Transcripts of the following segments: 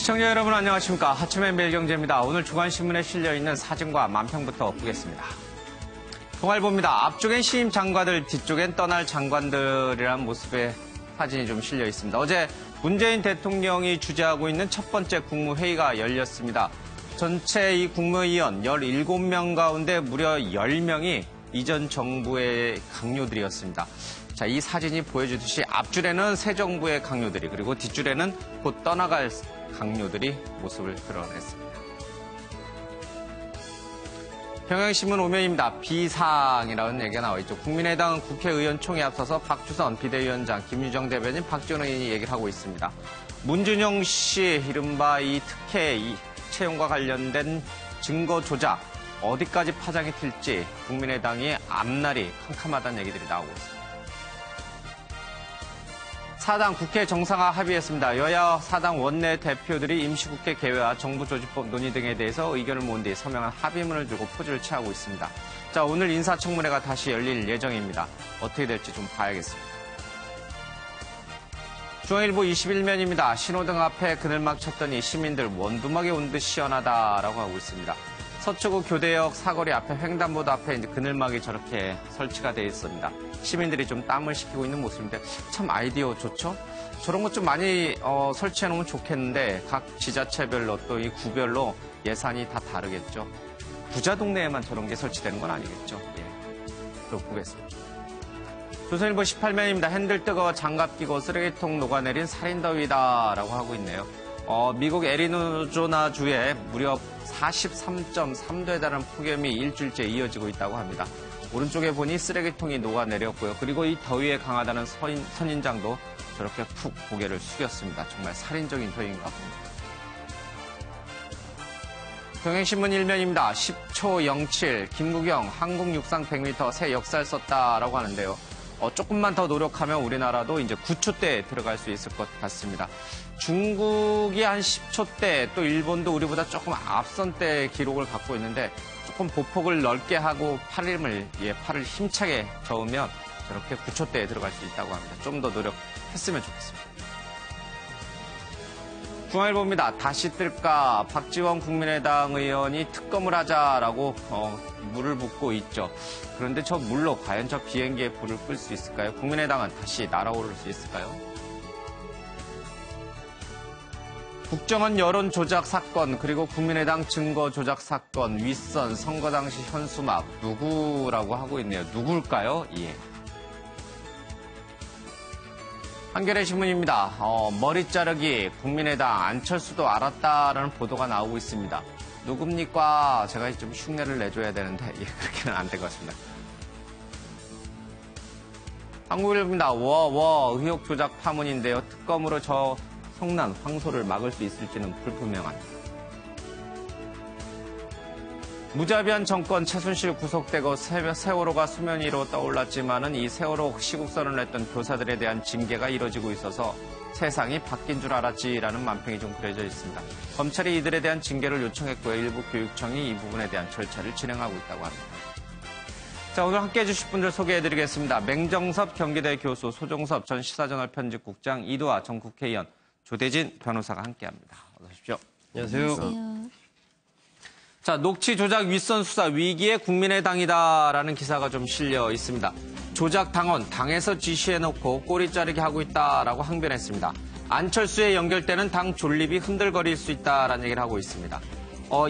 시청자 여러분 안녕하십니까. 하츠맨 매일경제입니다. 오늘 주간신문에 실려있는 사진과 만평부터 보겠습니다. 동아일보입니다. 앞쪽엔 신임 장관들, 뒤쪽엔 떠날 장관들이라는 모습의 사진이 좀 실려 있습니다. 어제 문재인 대통령이 주재하고 있는 첫 번째 국무회의가 열렸습니다. 전체 이 국무위원 17명 가운데 무려 10명이 이전 정부의 강요들이었습니다. 자, 이 사진이 보여주듯이 앞줄에는 새 정부의 강요들이, 그리고 뒷줄에는 곧 떠나갈 강요들이 모습을 드러냈습니다. 경향신문 5면입니다. 비상이라는 얘기가 나와 있죠. 국민의당 국회의원 총회에 앞서서 박주선 비대위원장, 김유정 대변인, 박지원 의원이 얘기를 하고 있습니다. 문준영 씨 이른바 이 특혜 채용과 관련된 증거 조작, 어디까지 파장이 튈지 국민의당이 앞날이 캄캄하다는 얘기들이 나오고 있습니다. 사당 국회 정상화 합의했습니다. 여야 사당 원내 대표들이 임시국회 개회와 정부조직법 논의 등에 대해서 의견을 모은 뒤 서명한 합의문을 두고 포즈를 취하고 있습니다. 자, 오늘 인사청문회가 다시 열릴 예정입니다. 어떻게 될지 좀 봐야겠습니다. 중앙일보 21면입니다. 신호등 앞에 그늘막 쳤더니 시민들 원두막에 온 듯 시원하다라고 하고 있습니다. 서초구 교대역 사거리 앞에 횡단보도 앞에 이제 그늘막이 저렇게 설치가 되어 있습니다. 시민들이 좀 땀을 식히고 있는 모습인데 참 아이디어 좋죠? 저런 것 좀 많이 설치해 놓으면 좋겠는데 각 지자체별로 또 이 구별로 예산이 다 다르겠죠. 부자 동네에만 저런 게 설치되는 건 아니겠죠. 예. 또 보겠습니다. 조선일보 18면입니다. 핸들 뜨거워 장갑 끼고 쓰레기통 녹아내린 살인더위다라고 하고 있네요. 미국 애리조나주에 무려 43.3도에 달하는 폭염이 일주일째 이어지고 있다고 합니다. 오른쪽에 보니 쓰레기통이 녹아내렸고요. 그리고 이 더위에 강하다는 선인장도 저렇게 푹 고개를 숙였습니다. 정말 살인적인 더위인가 봅니다. 경향신문 1면입니다. 10초 07 김구경 한국 육상 100m 새 역사를 썼다라고 하는데요. 조금만 더 노력하면 우리나라도 이제 9초대에 들어갈 수 있을 것 같습니다. 중국이 한 10초대, 또 일본도 우리보다 조금 앞선 때 기록을 갖고 있는데 조금 보폭을 넓게 하고 팔을 힘차게 저으면 저렇게 9초대에 들어갈 수 있다고 합니다. 좀 더 노력했으면 좋겠습니다. 중앙일보입니다. 다시 뜰까? 박지원 국민의당 의원이 특검을 하자라고 물을 붓고 있죠. 그런데 저 물로 과연 저 비행기에 불을 끌 수 있을까요? 국민의당은 다시 날아오를 수 있을까요? 국정원 여론 조작 사건, 그리고 국민의당 증거 조작 사건, 윗선, 선거 당시 현수막, 누구라고 하고 있네요. 누굴까요? 예. 한겨레 신문입니다. 머리 자르기, 국민의당 안철수도 알았다라는 보도가 나오고 있습니다. 누굽니까? 제가 좀 흉내를 내줘야 되는데, 예, 그렇게는 안 될 것 같습니다. 한국일보입니다. 의혹 조작 파문인데요. 특검으로 저 성난, 황소를 막을 수 있을지는 불분명합니다. 무자비한 정권 최순실 구속되고 세월호가 수면 위로 떠올랐지만은 이 세월호 시국선을 냈던 교사들에 대한 징계가 이뤄지고 있어서 세상이 바뀐 줄 알았지라는 만평이 좀 그려져 있습니다. 검찰이 이들에 대한 징계를 요청했고요. 일부 교육청이 이 부분에 대한 절차를 진행하고 있다고 합니다. 자, 오늘 함께해 주실 분들 소개해드리겠습니다. 맹정섭 경기대 교수, 소종섭 전 시사저널 편집국장, 이두아 전 국회의원, 조대진 변호사가 함께합니다. 어서 오십시오. 안녕하세요. 자, 녹취 조작 윗선 수사 위기에 국민의당이다라는 기사가 좀 실려 있습니다. 조작 당원, 당에서 지시해놓고 꼬리 자르게 하고 있다라고 항변했습니다. 안철수에 연결되는 당 존립이 흔들거릴 수 있다라는 얘기를 하고 있습니다.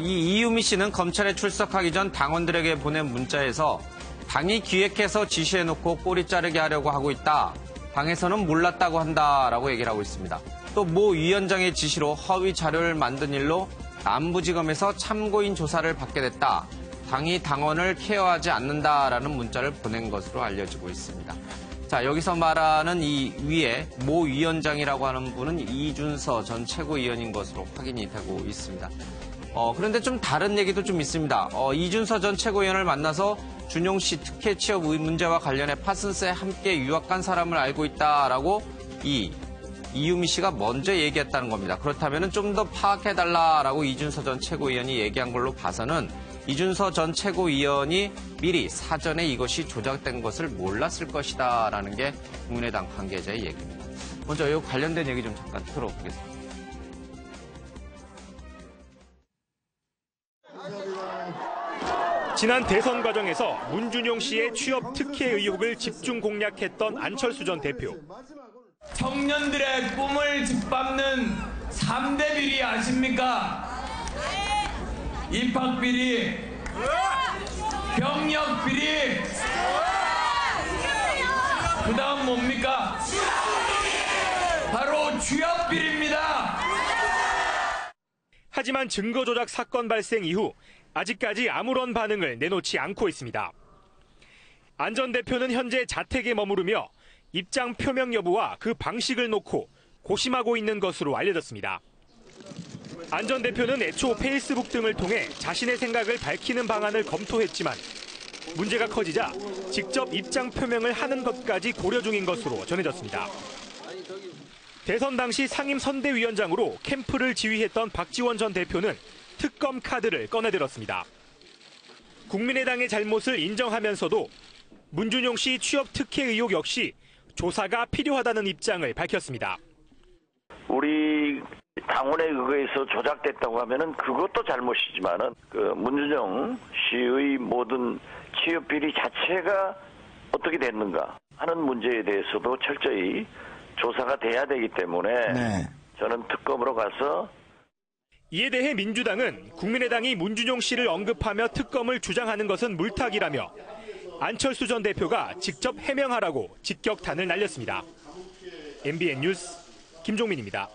이 이유미 씨는 검찰에 출석하기 전 당원들에게 보낸 문자에서 당이 기획해서 지시해놓고 꼬리 자르게 하려고 하고 있다. 당에서는 몰랐다고 한다라고 얘기를 하고 있습니다. 또 모 위원장의 지시로 허위 자료를 만든 일로 남부지검에서 참고인 조사를 받게 됐다. 당이 당원을 케어하지 않는다라는 문자를 보낸 것으로 알려지고 있습니다. 자, 여기서 말하는 이 위에 모 위원장이라고 하는 분은 이준서 전 최고위원인 것으로 확인이 되고 있습니다. 그런데 좀 다른 얘기도 좀 있습니다. 이준서 전 최고위원을 만나서 준용 씨 특혜 취업 문제와 관련해 파슨스에 함께 유학 간 사람을 알고 있다라고 이유미 씨가 먼저 얘기했다는 겁니다. 그렇다면 좀 더 파악해달라라고 이준서 전 최고위원이 얘기한 걸로 봐서는 이준서 전 최고위원이 미리 사전에 이것이 조작된 것을 몰랐을 것이다라는 게 국민의당 관계자의 얘기입니다. 먼저 이 관련된 얘기 좀 잠깐 들어보겠습니다. 지난 대선 과정에서 문준용 씨의 취업 특혜 의혹을 집중 공략했던 안철수 전 대표. 청년들의 꿈을 짓밟는 3대 비리 아십니까? 입학 비리, 병력 비리, 그 다음 뭡니까? 바로 취업 비리입니다. 하지만 증거 조작 사건 발생 이후 아직까지 아무런 반응을 내놓지 않고 있습니다. 안 전 대표는 현재 자택에 머무르며 입장 표명 여부와 그 방식을 놓고 고심하고 있는 것으로 알려졌습니다. 안 전 대표는 애초 페이스북 등을 통해 자신의 생각을 밝히는 방안을 검토했지만 문제가 커지자 직접 입장 표명을 하는 것까지 고려 중인 것으로 전해졌습니다. 대선 당시 상임 선대위원장으로 캠프를 지휘했던 박지원 전 대표는 특검 카드를 꺼내들었습니다. 국민의당의 잘못을 인정하면서도 문준용 씨 취업 특혜 의혹 역시 조사가 필요하다는 입장을 밝혔습니다. 우리 당원에 의해서 조작됐다고 하면은 그것도 잘못이지만은 문준용 씨의 모든 취업 비리 자체가 어떻게 됐는가 하는 문제에 대해서도 철저히 조사가 돼야 되기 때문에 저는 특검으로 가서. 이에 대해 민주당은 국민의당이 문준용 씨를 언급하며 특검을 주장하는 것은 물타기라며 안철수 전 대표가 직접 해명하라고 직격탄을 날렸습니다. MBN 뉴스 김종민입니다.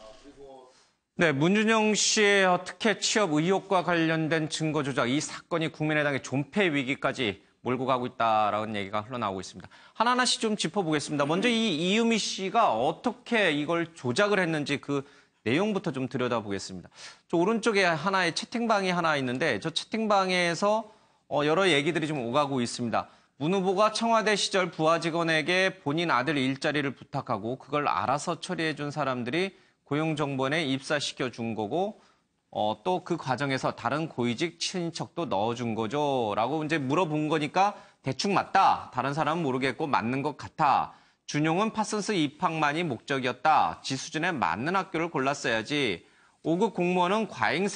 네, 문준용 씨의 특혜 취업 의혹과 관련된 증거 조작, 이 사건이 국민의당의 존폐 위기까지 몰고 가고 있다라는 얘기가 흘러나오고 있습니다. 하나하나씩 좀 짚어보겠습니다. 먼저 이 이유미 씨가 어떻게 이걸 조작을 했는지 그 내용부터 좀 들여다보겠습니다. 저 오른쪽에 하나의 채팅방이 하나 있는데 저 채팅방에서 여러 얘기들이 좀 오가고 있습니다. 문 후보가 청와대 시절 부하 직원에게 본인 아들 일자리를 부탁하고 그걸 알아서 처리해 준 사람들이 고용정보원에 입사시켜 준 거고 또 그 과정에서 다른 고위직 친인척도 넣어준 거죠. 라고 이제 물어본 거니까 대충 맞다. 다른 사람은 모르겠고 맞는 것 같아. 준용은 파슨스 입학만이 목적이었다. 지 수준에 맞는 학교를 골랐어야지. 5급 공무원은 과잉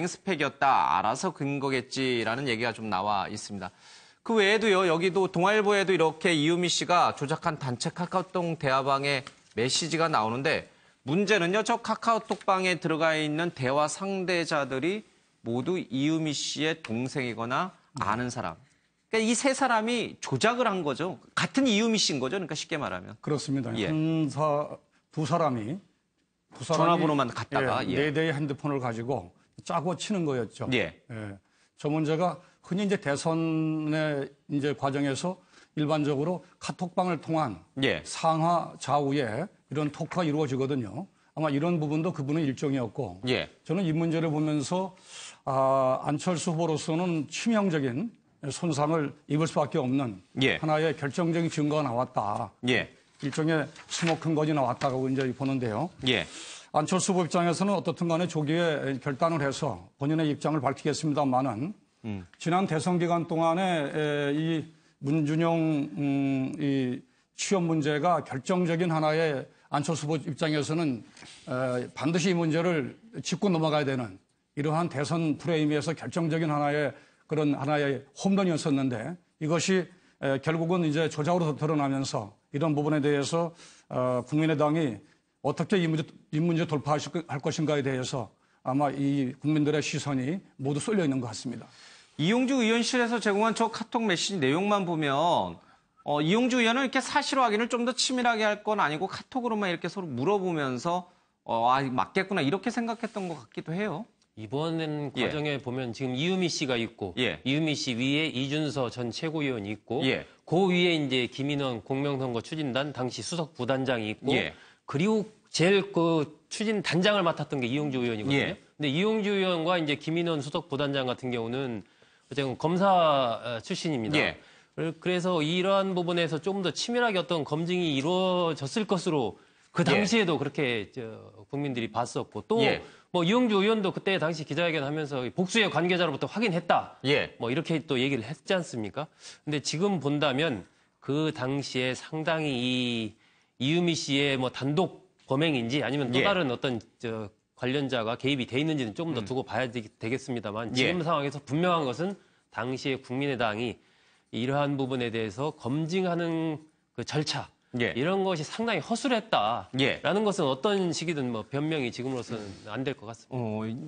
스펙이었다. 알아서 근 거겠지라는 얘기가 좀 나와 있습니다. 그 외에도요. 여기도 동아일보에도 이렇게 이유미 씨가 조작한 단체 카카오톡 대화방에 메시지가 나오는데 문제는요, 저 카카오톡방에 들어가 있는 대화 상대자들이 모두 이유미 씨의 동생이거나 아는 사람. 그러니까 이 세 사람이 조작을 한 거죠. 같은 이유미 씨인 거죠. 그러니까 쉽게 말하면. 그렇습니다. 예. 두 사람이 전화번호만 갖다가 네 대의 핸드폰을 가지고 짜고 치는 거였죠. 예. 저 문제가 흔히 이제 대선의 이제 과정에서 일반적으로 카톡방을 통한 상하 좌우에 이런 토크가 이루어지거든요. 아마 이런 부분도 그분의 일정이었고 저는 이 문제를 보면서 안철수 후보로서는 치명적인 손상을 입을 수밖에 없는 하나의 결정적인 증거가 나왔다. 일종의 스모킹 건이 나왔다고 이제 보는데요. 안철수 후보 입장에서는 어떻든 간에 조기에 결단을 해서 본인의 입장을 밝히겠습니다만은 지난 대선 기간 동안에 이 문준용 이 취업 문제가 결정적인 하나의 안철수 후보 입장에서는 반드시 이 문제를 짚고 넘어가야 되는 이러한 대선 프레임에서 결정적인 하나의 그런 하나의 홈런이었었는데 이것이 결국은 이제 조작으로 드러나면서 이런 부분에 대해서 국민의당이 어떻게 이 문제 돌파할 것인가에 대해서 아마 이 국민들의 시선이 모두 쏠려 있는 것 같습니다. 이용주 의원실에서 제공한 저 카톡 메시지 내용만 보면 이용주 의원은 이렇게 사실 확인을 좀 더 치밀하게 할 건 아니고 카톡으로만 이렇게 서로 물어보면서 맞겠구나 이렇게 생각했던 것 같기도 해요. 이번 과정에 보면 지금 이유미 씨가 있고 이유미 씨 위에 이준서 전 최고위원이 있고 그 위에 이제 김인원 공명선거 추진단 당시 수석 부단장이 있고 그리고 제일 그 추진 단장을 맡았던 게 이용주 의원이거든요. 근데 이용주 의원과 이제 김인원 수석 부단장 같은 경우는 어쨌든 검사 출신입니다. 그래서 이러한 부분에서 좀 더 치밀하게 어떤 검증이 이루어졌을 것으로 그 당시에도 그렇게 국민들이 봤었고 또 뭐 이용주 의원도 그때 당시 기자회견 하면서 복수의 관계자로부터 확인했다. 뭐 이렇게 또 얘기를 했지 않습니까? 근데 지금 본다면 그 당시에 상당히 이 이유미 씨의 뭐 단독 범행인지 아니면 또 다른 어떤 관련자가 개입이 돼 있는지는 좀 더 두고 봐야 되겠습니다만 지금 상황에서 분명한 것은 당시에 국민의당이 이러한 부분에 대해서 검증하는 그 절차 예. 이런 것이 상당히 허술했다라는 예. 것은 어떤 식이든 뭐 변명이 지금으로서는 안 될 것 같습니다.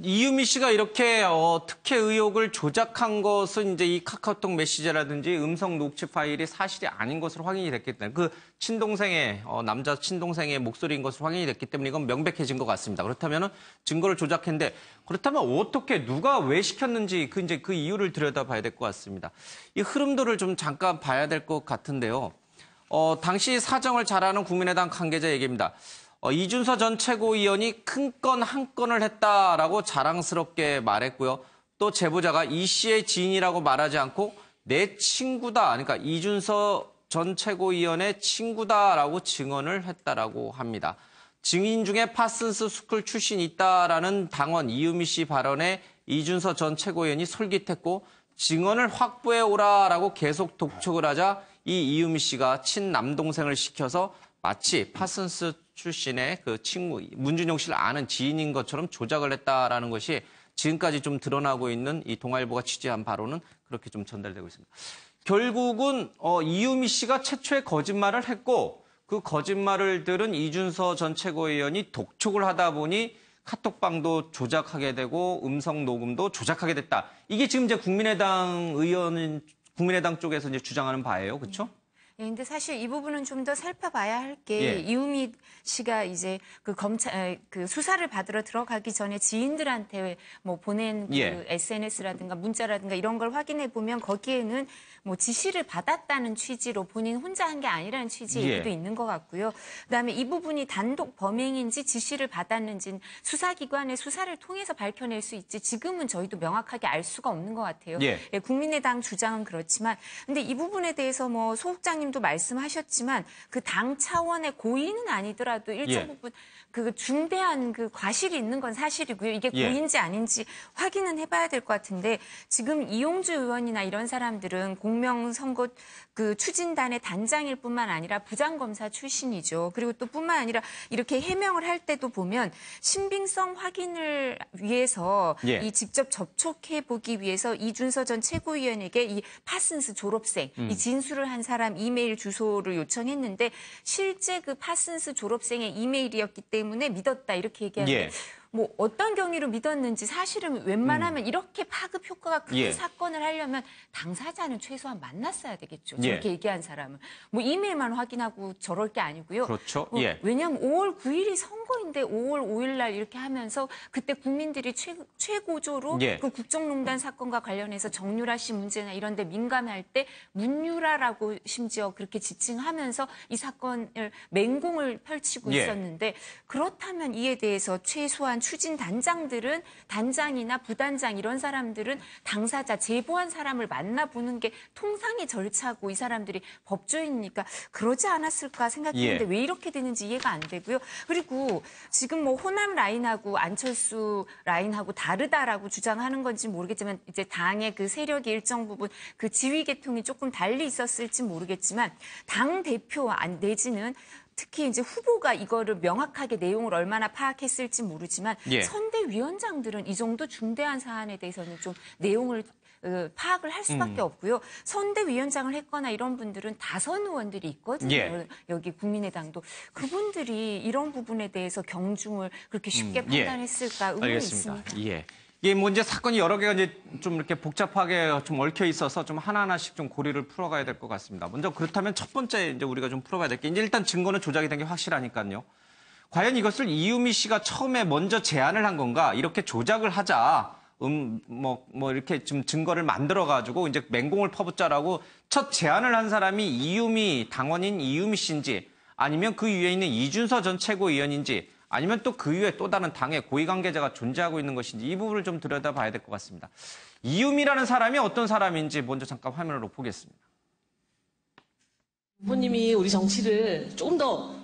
이유미 씨가 이렇게 특혜 의혹을 조작한 것은 이제 이 카카오톡 메시지라든지 음성 녹취 파일이 사실이 아닌 것으로 확인이 됐기 때문에 그 친동생의 남자 친동생의 목소리인 것으로 확인이 됐기 때문에 이건 명백해진 것 같습니다. 그렇다면은 증거를 조작했는데 그렇다면 어떻게 누가 왜 시켰는지 그 이유를 들여다봐야 될 것 같습니다. 이 흐름도를 좀 잠깐 봐야 될 것 같은데요. 당시 사정을 잘 아는 국민의당 관계자 얘기입니다. 이준서 전 최고위원이 큰 건 한 건을 했다라고 자랑스럽게 말했고요. 또 제보자가 이 씨의 지인이라고 말하지 않고 내 친구다. 그러니까 이준서 전 최고위원의 친구다라고 증언을 했다라고 합니다. 증인 중에 파슨스 스쿨 출신이 있다라는 당원 이유미 씨 발언에 이준서 전 최고위원이 솔깃했고 증언을 확보해 오라라고 계속 독촉을 하자 이 이유미 씨가 친남동생을 시켜서 마치 파슨스 출신의 그 친구 문준용 씨를 아는 지인인 것처럼 조작을 했다라는 것이 지금까지 좀 드러나고 있는 이 동아일보가 취재한 바로는 그렇게 좀 전달되고 있습니다. 결국은 이유미 씨가 최초의 거짓말을 했고 그 거짓말을 들은 이준서 전 최고위원이 독촉을 하다 보니 카톡방도 조작하게 되고 음성 녹음도 조작하게 됐다. 이게 지금 이제 국민의당 쪽에서 이제 주장하는 바예요, 그렇죠? 예, 근데 사실 이 부분은 좀 더 살펴봐야 할 게 예. 이우미 씨가 이제 그 그 수사를 받으러 들어가기 전에 지인들한테 뭐 보낸 그 예. SNS라든가 문자라든가 이런 걸 확인해 보면 거기에는 뭐 지시를 받았다는 취지로 본인 혼자 한 게 아니라는 취지의 예. 얘기도 있는 것 같고요. 그다음에 이 부분이 단독 범행인지 지시를 받았는지는 수사기관의 수사를 통해서 밝혀낼 수 있지 지금은 저희도 명확하게 알 수가 없는 것 같아요. 예. 예, 국민의당 주장은 그렇지만 근데 이 부분에 대해서 뭐 소국장님도 말씀하셨지만 그 당 차원의 고의는 아니더라도 일정 예. 부분 그 중대한 그 과실이 있는 건 사실이고요. 이게 예. 고의인지 아닌지 확인은 해봐야 될 것 같은데 지금 이용주 의원이나 이런 사람들은 공명선거 그 추진단의 단장일 뿐만 아니라 부장검사 출신이죠. 그리고 또 뿐만 아니라 이렇게 해명을 할 때도 보면 신빙성 확인을 위해서 예. 이 직접 접촉해 보기 위해서 이준서 전 최고위원에게 이 파슨스 졸업생 이 진술을 한 사람 이메일 주소를 요청했는데 실제 그 파슨스 졸업생의 이메일이었기 때문에 믿었다 이렇게 얘기하는데 예. 뭐 어떤 경위로 믿었는지 사실은 웬만하면 이렇게 파급 효과가 큰 예. 사건을 하려면 당사자는 최소한 만났어야 되겠죠. 예. 저렇게 얘기한 사람은. 뭐 이메일만 확인하고 저럴 게 아니고요. 그렇죠. 뭐 예. 왜냐하면 5월 9일이 선거인데 5월 5일 날 이렇게 하면서 그때 국민들이 최고조로 예. 그 국정농단 사건과 관련해서 정유라 씨 문제나 이런 데 민감할 때 문유라라고 심지어 그렇게 지칭하면서 이 사건을 맹공을 펼치고 예. 있었는데 그렇다면 이에 대해서 최소한 추진 단장들은 단장이나 부단장 이런 사람들은 당사자 제보한 사람을 만나보는 게 통상의 절차고 이 사람들이 법조인이니까 그러지 않았을까 생각했는데 예. 왜 이렇게 되는지 이해가 안 되고요. 그리고 지금 뭐 호남 라인하고 안철수 라인하고 다르다라고 주장하는 건지 모르겠지만 이제 당의 그 세력이 일정 부분 그 지위 계통이 조금 달리 있었을지 모르겠지만 당 대표 내지는 특히 이제 후보가 이거를 명확하게 내용을 얼마나 파악했을지 모르지만 예. 선대위원장들은 이 정도 중대한 사안에 대해서는 좀 내용을 파악을 할 수밖에 없고요. 선대위원장을 했거나 이런 분들은 다선 의원들이 있거든요. 예. 여기 국민의당도. 그분들이 이런 부분에 대해서 경중을 그렇게 쉽게 예. 판단했을까 의문이 알겠습니다. 있습니다. 예. 이게 뭐 이제 사건이 여러 개가 이제 좀 이렇게 복잡하게 좀 얽혀 있어서 좀 하나하나씩 좀 고리를 풀어가야 될 것 같습니다. 먼저 그렇다면 첫 번째 이제 우리가 좀 풀어봐야 될 게 이제 일단 증거는 조작이 된 게 확실하니까요. 과연 이것을 이유미 씨가 처음에 먼저 제안을 한 건가? 이렇게 조작을 하자. 이렇게 좀 증거를 만들어가지고 이제 맹공을 퍼붓자라고 첫 제안을 한 사람이 이유미, 당원인 이유미 씨인지 아니면 그 위에 있는 이준서 전 최고위원인지 아니면 또 그 위에 또 다른 당의 고위관계자가 존재하고 있는 것인지 이 부분을 좀 들여다봐야 될 것 같습니다. 이유미라는 사람이 어떤 사람인지 먼저 잠깐 화면으로 보겠습니다. 후보님이 우리 정치를 조금 더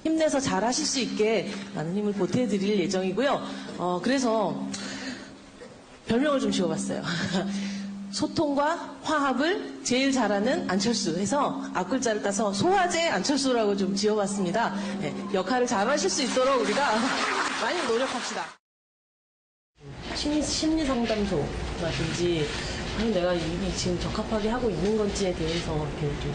힘내서 잘 하실 수 있게 많은 힘을 보태드릴 예정이고요. 그래서 별명을 좀 지어봤어요. 소통과 화합을 제일 잘하는 안철수 해서 앞글자를 따서 소화제 안철수라고 좀 지어봤습니다. 네, 역할을 잘하실 수 있도록 우리가 많이 노력합시다. 심리상담소라든지 과연 내가 일이 지금 적합하게 하고 있는 건지에 대해서 이렇게 좀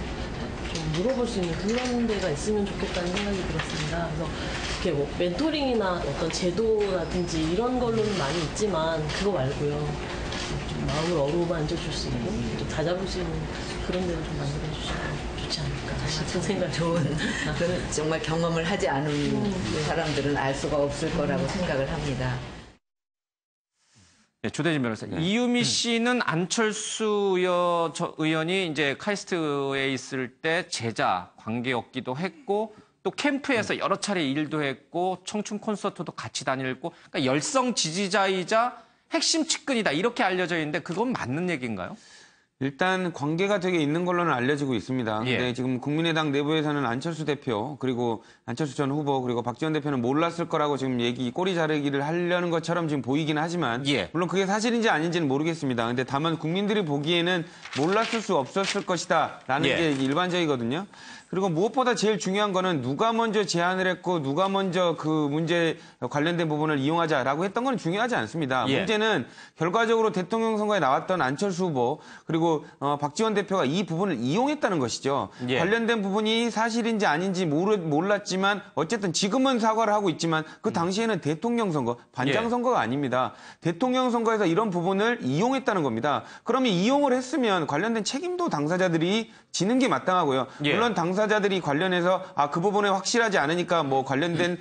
물어볼 수 있는 그런 데가 있으면 좋겠다는 생각이 들었습니다. 그래서 이렇게 뭐 멘토링이나 어떤 제도라든지 이런 걸로는 많이 있지만 그거 말고요. 좀 마음을 어루만져 줄 수 있고 또 다잡을 수 있는 그런 데를 좀 만들어 주시면 좋지 않을까 싶은 생각이 좋은 그런 정말 경험을 하지 않은 사람들은 알 수가 없을 거라고 생각을 합니다. 네, 조대진 변호사. 이유미 씨는 안철수 의원이 이제 카이스트에 있을 때 제자 관계였기도 했고 또 캠프에서 여러 차례 일도 했고 청춘 콘서트도 같이 다녔고 그러니까 열성 지지자이자 핵심 측근이다 이렇게 알려져 있는데 그건 맞는 얘기인가요? 일단 관계가 되게 있는 걸로는 알려지고 있습니다. 근데 지금 국민의당 내부에서는 안철수 대표 그리고 안철수 전 후보 그리고 박지원 대표는 몰랐을 거라고 지금 꼬리 자르기를 하려는 것처럼 지금 보이긴 하지만 물론 그게 사실인지 아닌지는 모르겠습니다. 근데 다만 국민들이 보기에는 몰랐을 수 없었을 것이다라는 게 일반적이거든요. 그리고 무엇보다 제일 중요한 거는 누가 먼저 제안을 했고 누가 먼저 그 문제 관련된 부분을 이용하자라고 했던 건 중요하지 않습니다. 문제는 결과적으로 대통령 선거에 나왔던 안철수 후보 그리고 박지원 대표가 이 부분을 이용했다는 것이죠. 관련된 부분이 사실인지 아닌지 몰랐지만 어쨌든 지금은 사과를 하고 있지만 그 당시에는 대통령 선거, 반장 선거가 아닙니다. 대통령 선거에서 이런 부분을 이용했다는 겁니다. 그러면 이용을 했으면 관련된 책임도 당사자들이 지는 게 마땅하고요. 물론 당사자들이 관련해서 그 부분에 확실하지 않으니까 뭐 관련된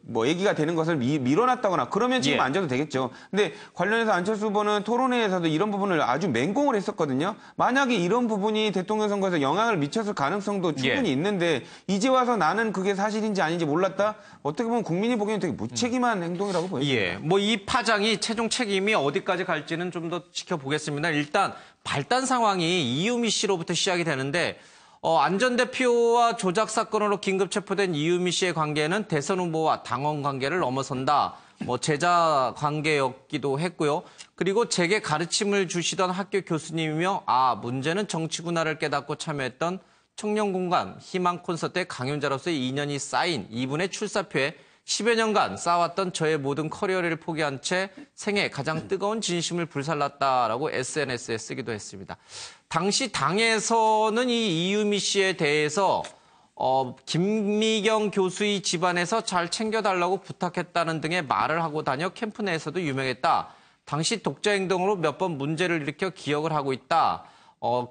뭐 얘기가 되는 것을 밀어놨다거나 그러면 지금 안 져도 되겠죠. 근데 관련해서 안철수 후보는 토론회에서도 이런 부분을 아주 맹공을 했었거든요. 만약에 이런 부분이 대통령 선거에서 영향을 미쳤을 가능성도 충분히 있는데 이제 와서 나는 그게 사실인지 아닌지 몰랐다? 어떻게 보면 국민이 보기에는 되게 무책임한 행동이라고 보입니다. 뭐 이 파장이 최종 책임이 어디까지 갈지는 좀 더 지켜보겠습니다. 일단 발단 상황이 이유미 씨로부터 시작이 되는데 안 전 대표와 조작 사건으로 긴급 체포된 이유미 씨의 관계는 대선 후보와 당원 관계를 넘어선다. 뭐 제자 관계였기도 했고요. 그리고 제게 가르침을 주시던 학교 교수님이며 문제는 정치구나를 깨닫고 참여했던 청년공간 희망 콘서트의 강연자로서의 인연이 쌓인 이분의 출사표에 10여 년간 쌓아왔던 저의 모든 커리어를 포기한 채 생애 가장 뜨거운 진심을 불살랐다라고 SNS에 쓰기도 했습니다. 당시 당에서는 이 이유미 씨에 대해서 김미경 교수의 집안에서 잘 챙겨달라고 부탁했다는 등의 말을 하고 다녀 캠프 내에서도 유명했다. 당시 독자 행동으로 몇 번 문제를 일으켜 기억을 하고 있다.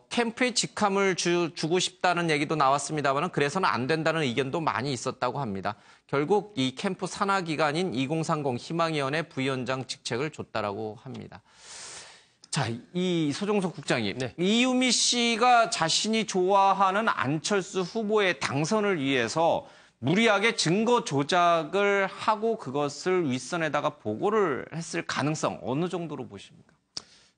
캠프에 직함을 주고 싶다는 얘기도 나왔습니다만 그래서는 안 된다는 의견도 많이 있었다고 합니다. 결국 이 캠프 산하 기관인 2030 희망위원회 부위원장 직책을 줬다라고 합니다. 자, 이 소종석 국장님, 이유미 씨가 자신이 좋아하는 안철수 후보의 당선을 위해서 무리하게 증거 조작을 하고 그것을 윗선에다가 보고를 했을 가능성 어느 정도로 보십니까?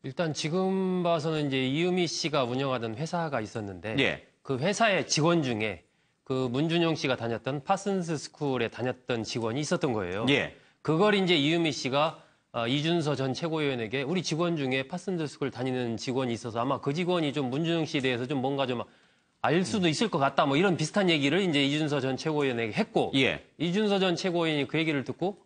일단 지금 봐서는 이제 이유미 씨가 운영하던 회사가 있었는데 그 회사의 직원 중에 그 문준용 씨가 다녔던 파슨스 스쿨에 다녔던 직원이 있었던 거예요. 그걸 이제 이유미 씨가 이준서 전 최고위원에게 우리 직원 중에 파슨스 스쿨 다니는 직원이 있어서 아마 그 직원이 좀 문준용 씨에 대해서 좀 뭔가 좀 알 수도 있을 것 같다. 뭐 이런 비슷한 얘기를 이제 이준서 전 최고위원에게 했고 이준서 전 최고위원이 그 얘기를 듣고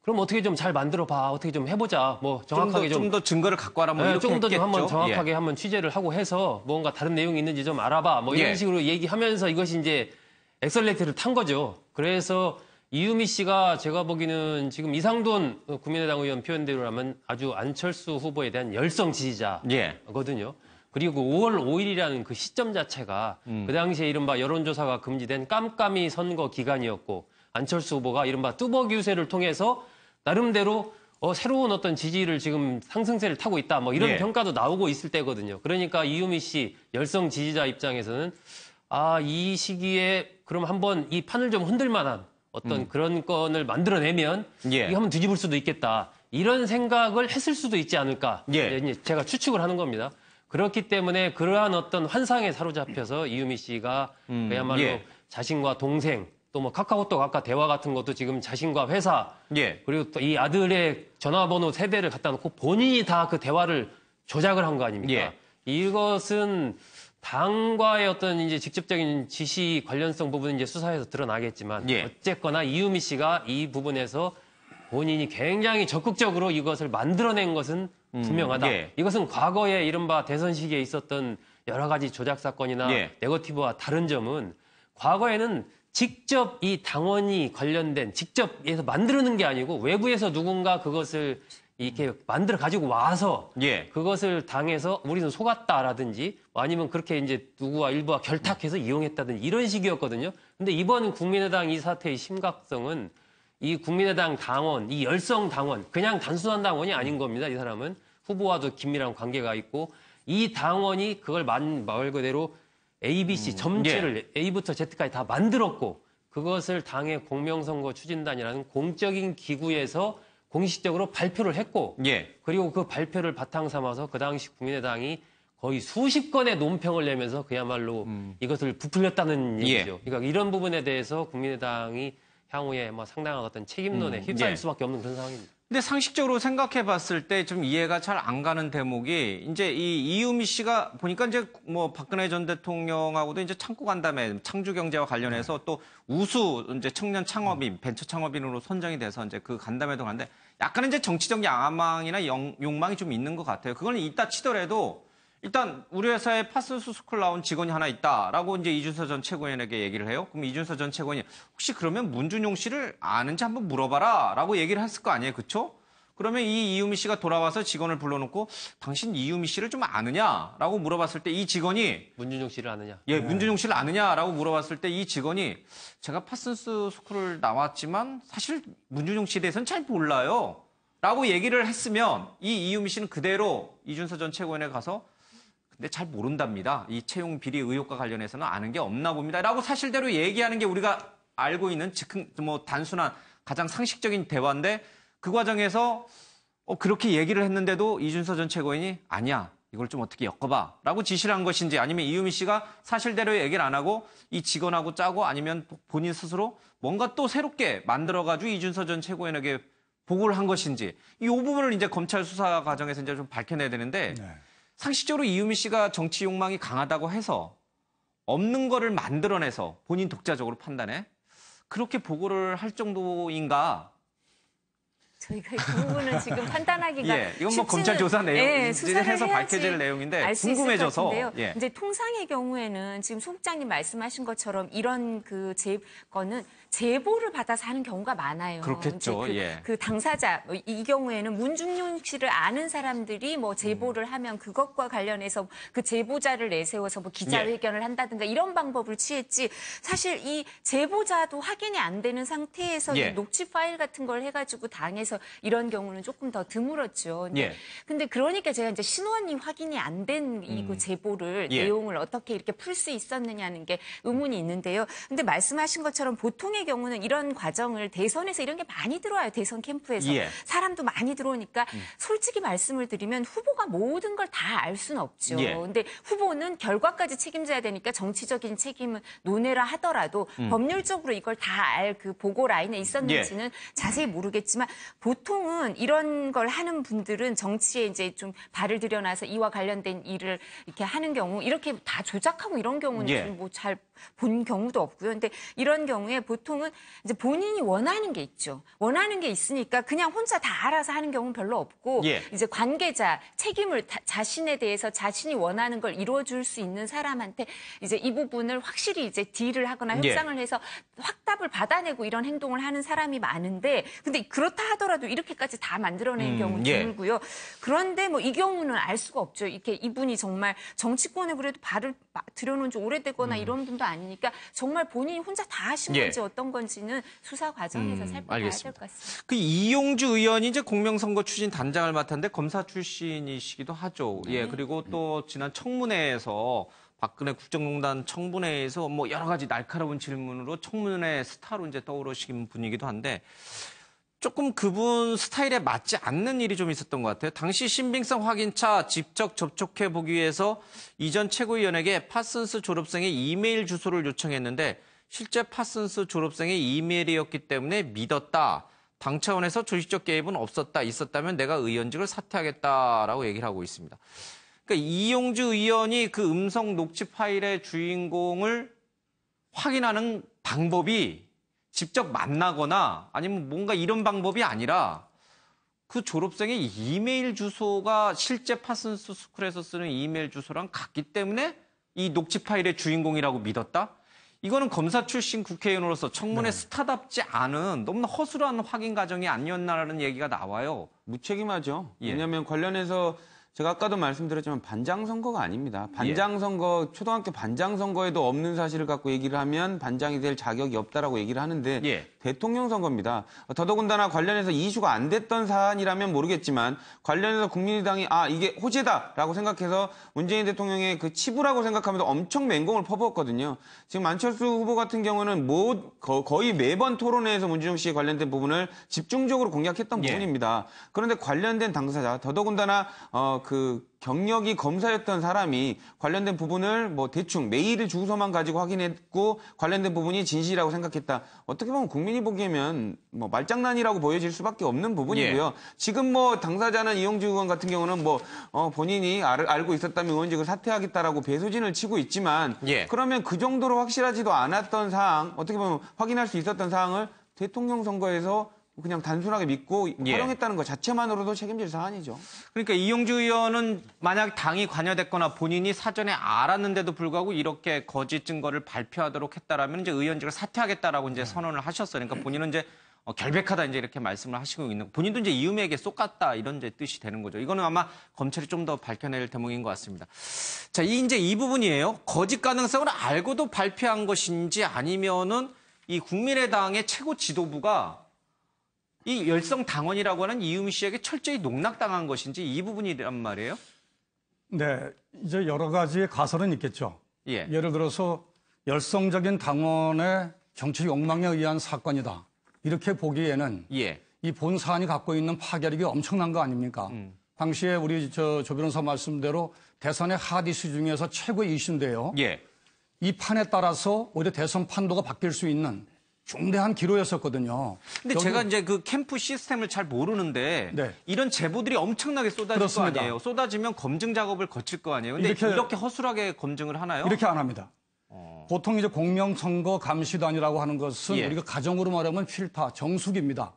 그럼 어떻게 좀 잘 만들어봐. 어떻게 좀 해보자. 뭐 정확하게 좀 더 증거를 갖고 와라. 뭐 이렇게 좀 더 했겠죠. 한번 정확하게 한번 취재를 하고 해서 뭔가 다른 내용이 있는지 좀 알아봐. 뭐 이런 식으로 얘기하면서 이것이 이제 엑셀레이터를 탄 거죠. 그래서 이유미 씨가 제가 보기에는 지금 이상돈 국민의당 의원 표현대로라면 아주 안철수 후보에 대한 열성 지지자거든요. 그리고 5월 5일이라는 그 시점 자체가 그 당시에 이른바 여론조사가 금지된 깜깜이 선거 기간이었고 안철수 후보가 이른바 뚜벅이 유세를 통해서 나름대로 새로운 어떤 지지를 지금 상승세를 타고 있다. 뭐 이런 평가도 나오고 있을 때거든요. 그러니까 이유미 씨 열성 지지자 입장에서는 이 시기에 그럼 한번 이 판을 좀 흔들 만한 어떤 그런 건을 만들어내면 이게 한번 뒤집을 수도 있겠다. 이런 생각을 했을 수도 있지 않을까. 이제 제가 추측을 하는 겁니다. 그렇기 때문에 그러한 어떤 환상에 사로잡혀서 이유미 씨가 그야말로 자신과 동생 또 뭐 카카오톡 아까 대화 같은 것도 지금 자신과 회사 그리고 또 이 아들의 전화번호 세대를 갖다 놓고 본인이 다 그 대화를 조작을 한 거 아닙니까? 이것은 당과의 어떤 이제 직접적인 지시 관련성 부분은 이제 수사에서 드러나겠지만 어쨌거나 이유미 씨가 이 부분에서 본인이 굉장히 적극적으로 이것을 만들어낸 것은 분명하다. 예. 이것은 과거에 이른바 대선 시기에 있었던 여러 가지 조작 사건이나 예. 네거티브와 다른 점은 과거에는 직접 이 당원이 관련된 직접에서 만드는 게 아니고 외부에서 누군가 그것을 이렇게 만들어 가지고 와서 예. 그것을 당해서 우리는 속았다라든지 아니면 그렇게 이제 누구와 일부와 결탁해서 이용했다든지 이런 식이었거든요. 근데 이번 국민의당 이 사태의 심각성은 이 국민의당 당원, 이 열성 당원, 그냥 단순한 당원이 아닌 겁니다. 이 사람은 후보와도 긴밀한 관계가 있고 이 당원이 그걸 말 그대로 ABC 전체를 A부터 Z까지 다 만들었고 그것을 당의 공명선거 추진단이라는 공적인 기구에서 공식적으로 발표를 했고 그리고 그 발표를 바탕 삼아서 그 당시 국민의당이 거의 수십 건의 논평을 내면서 그야말로 이것을 부풀렸다는 얘기죠. 그러니까 이런 부분에 대해서 국민의당이 향후에 상당한 어떤 책임론에 휩싸일 수밖에 없는 그런 상황입니다. 근데 상식적으로 생각해 봤을 때 좀 이해가 잘 안 가는 대목이 이제 이 이유미 씨가 보니까 이제 뭐 박근혜 전 대통령하고도 이제 창구 간담회 창조 경제와 관련해서 또 우수 이제 청년 창업인 벤처 창업인으로 선정이 돼서 이제 그 간담회도 가는데 약간 이제 정치적 야망이나 욕망이 좀 있는 것 같아요. 그건 이따 치더라도 일단 우리 회사에 파슨스 스쿨 나온 직원이 하나 있다라고 이제 이준서 전 최고위원에게 얘기를 해요. 그럼 이준서 전 최고위원이 혹시 그러면 문준용 씨를 아는지 한번 물어봐라라고 얘기를 했을 거 아니에요, 그렇죠? 그러면 이 이유미 씨가 돌아와서 직원을 불러놓고 당신 이유미 씨를 좀 아느냐라고 물어봤을 때 이 직원이 문준용 씨를 아느냐? 예, 문준용 씨를 아느냐라고 물어봤을 때 이 직원이 제가 파슨스 스쿨을 나왔지만 사실 문준용 씨에 대해서는 잘 몰라요. 라고 얘기를 했으면 이 이유미 씨는 그대로 이준서 전 최고위원에 가서 근데 잘 모른답니다. 이 채용 비리 의혹과 관련해서는 아는 게 없나 봅니다. 라고 사실대로 얘기하는 게 우리가 알고 있는 단순한 가장 상식적인 대화인데 그 과정에서 그렇게 얘기를 했는데도 이준서 전 최고위원이 아니야. 이걸 좀 어떻게 엮어봐. 라고 지시를 한 것인지 아니면 이유미 씨가 사실대로 얘기를 안 하고 이 직원하고 짜고 아니면 본인 스스로 뭔가 또 새롭게 만들어가지고 이준서 전 최고위원에게 보고를 한 것인지 이 부분을 이제 검찰 수사 과정에서 이제 좀 밝혀내야 되는데 상식적으로 이유미 씨가 정치 욕망이 강하다고 해서 없는 거를 만들어내서 본인 독자적으로 판단해 그렇게 보고를 할 정도인가? 저희가 그 부분은 지금 판단하기가 이건 뭐 검찰 조사 내용 해서 밝혀질 내용인데 궁금해져서 이제 통상의 경우에는 지금 소 국장님 말씀하신 것처럼 이런 그 거는 제보를 받아서 하는 경우가 많아요. 그렇겠죠. 그 당사자 이 경우에는 문준용 씨를 아는 사람들이 뭐 제보를 하면 그것과 관련해서 그 제보자를 내세워서 뭐 기자회견을 한다든가 이런 방법을 취했지 사실 이 제보자도 확인이 안 되는 상태에서 이 녹취 파일 같은 걸 해가지고 당해서 이런 경우는 조금 더 드물었죠. 근데 그러니까 제가 이제 신원이 확인이 안 된 이 그 제보를 내용을 어떻게 이렇게 풀 수 있었느냐는 게 의문이 있는데요. 근데 말씀하신 것처럼 보통의 경우는 이런 과정을 대선에서 이런 게 많이 들어와요. 대선 캠프에서. 사람도 많이 들어오니까 솔직히 말씀을 드리면 후보가 모든 걸 다 알 수는 없죠. 근데 후보는 결과까지 책임져야 되니까 정치적인 책임은 논외라 하더라도 법률적으로 이걸 다 알 그 보고 라인에 있었는지는 자세히 모르겠지만 보통은 이런 걸 하는 분들은 정치에 이제 좀 발을 들여놔서 이와 관련된 일을 이렇게 하는 경우 이렇게 다 조작하고 이런 경우는 뭐 잘 본 경우도 없고요. 근데 이런 경우에 보통은 이제 본인이 원하는 게 있죠. 원하는 게 있으니까 그냥 혼자 다 알아서 하는 경우는 별로 없고 이제 관계자 책임을 자신에 대해서 자신이 원하는 걸 이루어줄 수 있는 사람한테 이제 이 부분을 확실히 이제 딜을 하거나 협상을 해서 확답을 받아내고 이런 행동을 하는 사람이 많은데 근데 그렇다 하더라도 이렇게까지 다 만들어낸 경우는 드물고요. 그런데 뭐 이 경우는 알 수가 없죠. 이렇게 이분이 정말 정치권에 그래도 발을 들여놓은 지 오래되거나 이런 분도 아니니까 정말 본인이 혼자 다 하신 건지 어떤 건지는 수사 과정에서 살펴봐야 될 것 같습니다. 그 이용주 의원이 이제 공명선거 추진 단장을 맡았는데 검사 출신이시기도 하죠. 그리고 또 지난 청문회에서 박근혜 국정농단 청문회에서 뭐 여러 가지 날카로운 질문으로 청문회 스타로 이제 떠오르신 분이기도 한데 조금 그분 스타일에 맞지 않는 일이 좀 있었던 것 같아요. 당시 신빙성 확인차 직접 접촉해 보기 위해서 이전 최고위원에게 파슨스 졸업생의 이메일 주소를 요청했는데 실제 파슨스 졸업생의 이메일이었기 때문에 믿었다. 당 차원에서 조직적 개입은 없었다. 있었다면 내가 의원직을 사퇴하겠다라고 얘기를 하고 있습니다. 그러니까 이용주 의원이 그 음성 녹취 파일의 주인공을 확인하는 방법이 직접 만나거나 아니면 뭔가 이런 방법이 아니라 그 졸업생의 이메일 주소가 실제 파슨스 스쿨에서 쓰는 이메일 주소랑 같기 때문에 이 녹취 파일의 주인공이라고 믿었다? 이거는 검사 출신 국회의원으로서 청문회 스타답지 않은 너무나 허술한 확인 과정이 아니었나라는 얘기가 나와요. 무책임하죠. 예. 왜냐하면 관련해서 제가 아까도 말씀드렸지만 반장 선거가 아닙니다. 반장 선거, 초등학교 반장 선거에도 없는 사실을 갖고 얘기를 하면 반장이 될 자격이 없다라고 얘기를 하는데 대통령 선거입니다. 더더군다나 관련해서 이슈가 안 됐던 사안이라면 모르겠지만 관련해서 국민의당이 이게 호재다라고 생각해서 문재인 대통령의 그 치부라고 생각하면서 엄청 맹공을 퍼부었거든요. 지금 안철수 후보 같은 경우는 거의 매번 토론회에서 문준영 씨에 관련된 부분을 집중적으로 공략했던 부분입니다. 그런데 관련된 당사자, 더더군다나 그 경력이 검사였던 사람이 관련된 부분을 뭐 대충 메일 주소만 가지고 확인했고 관련된 부분이 진실이라고 생각했다. 어떻게 보면 국민이 보기에는 뭐 말장난이라고 보여질 수밖에 없는 부분이고요. 지금 뭐 당사자는 이용주 의원 같은 경우는 뭐 본인이 알고 있었다면 의원직을 사퇴하겠다라고 배수진을 치고 있지만 그러면 그 정도로 확실하지도 않았던 사항, 어떻게 보면 확인할 수 있었던 사항을 대통령 선거에서 그냥 단순하게 믿고 활용했다는 것 자체만으로도 책임질 사안이죠. 그러니까 이용주 의원은 만약 당이 관여됐거나 본인이 사전에 알았는데도 불구하고 이렇게 거짓 증거를 발표하도록 했다라면 이제 의원직을 사퇴하겠다라고 이제 선언을 하셨어요. 그러니까 본인은 이제 결백하다 이제 이렇게 말씀을 하시고 있는, 본인도 이제 이음에게 쏙갔다 이런 이제 뜻이 되는 거죠. 이거는 아마 검찰이 좀 더 밝혀낼 대목인 것 같습니다. 자, 이제 이 부분이에요. 거짓 가능성을 알고도 발표한 것인지 아니면은 이 국민의당의 최고 지도부가 이 열성 당원이라고 하는 이유미 씨에게 철저히 농락당한 것인지 이 부분이란 말이에요? 네, 이제 여러 가지의 가설은 있겠죠. 예를 들어서 열성적인 당원의 정치 욕망에 의한 사건이다. 이렇게 보기에는 이 본 사안이 갖고 있는 파괴력이 엄청난 거 아닙니까? 당시에 우리 조 변호사 말씀대로 대선의 핫 이슈 중에서 최고의 이슈인데요. 이 판에 따라서 오히려 대선 판도가 바뀔 수 있는 중대한 기로였었거든요. 근데 제가 이제 그 캠프 시스템을 잘 모르는데 이런 제보들이 엄청나게 쏟아질 거 아니에요. 쏟아지면 검증 작업을 거칠 거 아니에요. 근데 이렇게 허술하게 검증을 하나요? 이렇게 안 합니다. 보통 이제 공명선거 감시단이라고 하는 것은 우리가 가정으로 말하면 필터, 정수기입니다.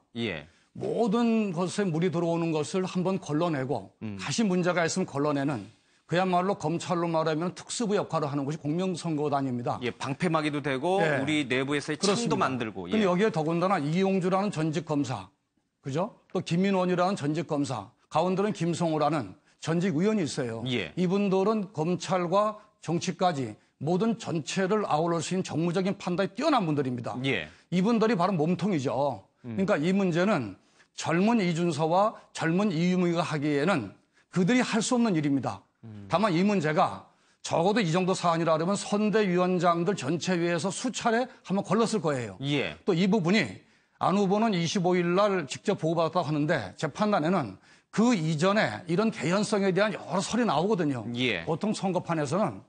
모든 것에 물이 들어오는 것을 한번 걸러내고 다시 문제가 있으면 걸러내는, 그야말로 검찰로 말하면 특수부 역할을 하는 것이 공명선거단입니다. 방패막이도 되고 우리 내부에서의 창도 만들고. 근데 여기에 더군다나 이용주라는 전직 검사, 그죠? 또 김인원이라는 전직 검사, 가운데는 김성호라는 전직 의원이 있어요. 이분들은 검찰과 정치까지 모든 전체를 아우를 수 있는 정무적인 판단이 뛰어난 분들입니다. 이분들이 바로 몸통이죠. 그러니까 이 문제는 젊은 이준서와 젊은 이유미가 하기에는 그들이 할 수 없는 일입니다. 다만 이 문제가 적어도 이 정도 사안이라 그러면 선대위원장들 전체회에서 수차례 한번 걸렀을 거예요. 또 이 부분이 안 후보는 25일 날 직접 보고받았다고 하는데 제 판단에는 그 이전에 이런 개연성에 대한 여러 설이 나오거든요. 보통 선거판에서는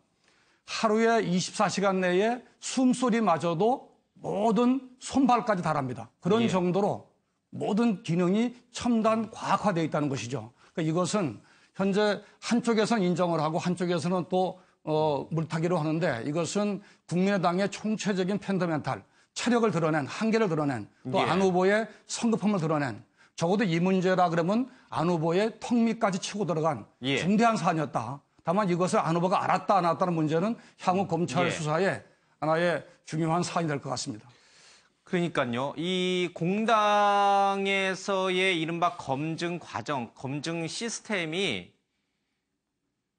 하루에 24시간 내에 숨소리마저도 모든 손발까지 달합니다. 그런 정도로 모든 기능이 첨단 과학화되어 있다는 것이죠. 그러니까 이것은 현재 한쪽에서는 인정을 하고 한쪽에서는 또 물타기로 하는데, 이것은 국민의당의 총체적인 펀더멘탈, 체력을 드러낸, 한계를 드러낸, 또 안 후보의 성급함을 드러낸, 적어도 이 문제라 그러면 안 후보의 턱 밑까지 치고 들어간 중대한 사안이었다. 다만 이것을 안 후보가 알았다 안 알았다는 문제는 향후 검찰 수사에 하나의 중요한 사안이 될 것 같습니다. 그러니까요. 이 공당에서의 이른바 검증 과정, 검증 시스템이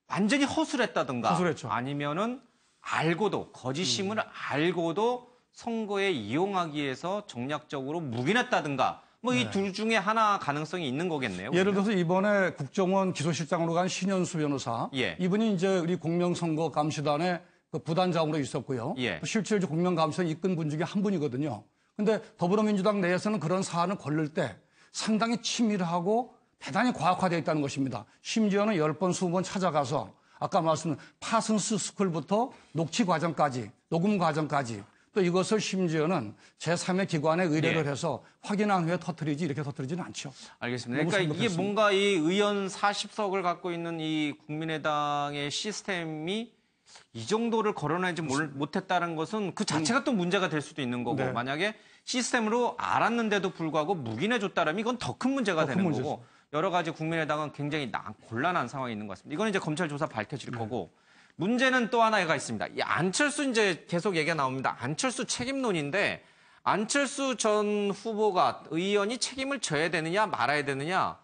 완전히 허술했다든가 아니면은 알고도, 거짓임을 알고도 선거에 이용하기 위해서 정략적으로 묵인했다든가 뭐 이 둘 중에 하나 가능성이 있는 거겠네요. 예를 들어서 이번에 국정원 기소실장으로 간 신현수 변호사, 이분이 이제 우리 공명선거 감시단의 그 부단장으로 있었고요. 실제로 공명감시단 이끈 분 중에 한 분이거든요. 근데 더불어민주당 내에서는 그런 사안을 걸릴 때 상당히 치밀하고 대단히 과학화되어 있다는 것입니다. 심지어는 10번, 20번 찾아가서 아까 말씀드린 파슨스 스쿨부터 녹취 과정까지, 녹음 과정까지, 또 이것을 심지어는 제3의 기관에 의뢰를 해서 확인한 후에 터뜨리지, 이렇게 터뜨리지는 않죠. 알겠습니다. 그러니까 이게 뭔가 이 의원 40석을 갖고 있는 이 국민의당의 시스템이 이 정도를 걸어내지 못했다는 것은 그 자체가 또 문제가 될 수도 있는 거고 네. 만약에 시스템으로 알았는데도 불구하고 묵인해줬다면 이건 더 큰 문제가 되는 거고 여러 가지 국민의당은 굉장히 곤란한 상황이 있는 것 같습니다. 이건 이제 검찰 조사 밝혀질 거고 문제는 또 하나가 있습니다. 이 안철수 이제 계속 얘기가 나옵니다. 안철수 책임론인데 안철수 전 후보가 의원이 책임을 져야 되느냐 말아야 되느냐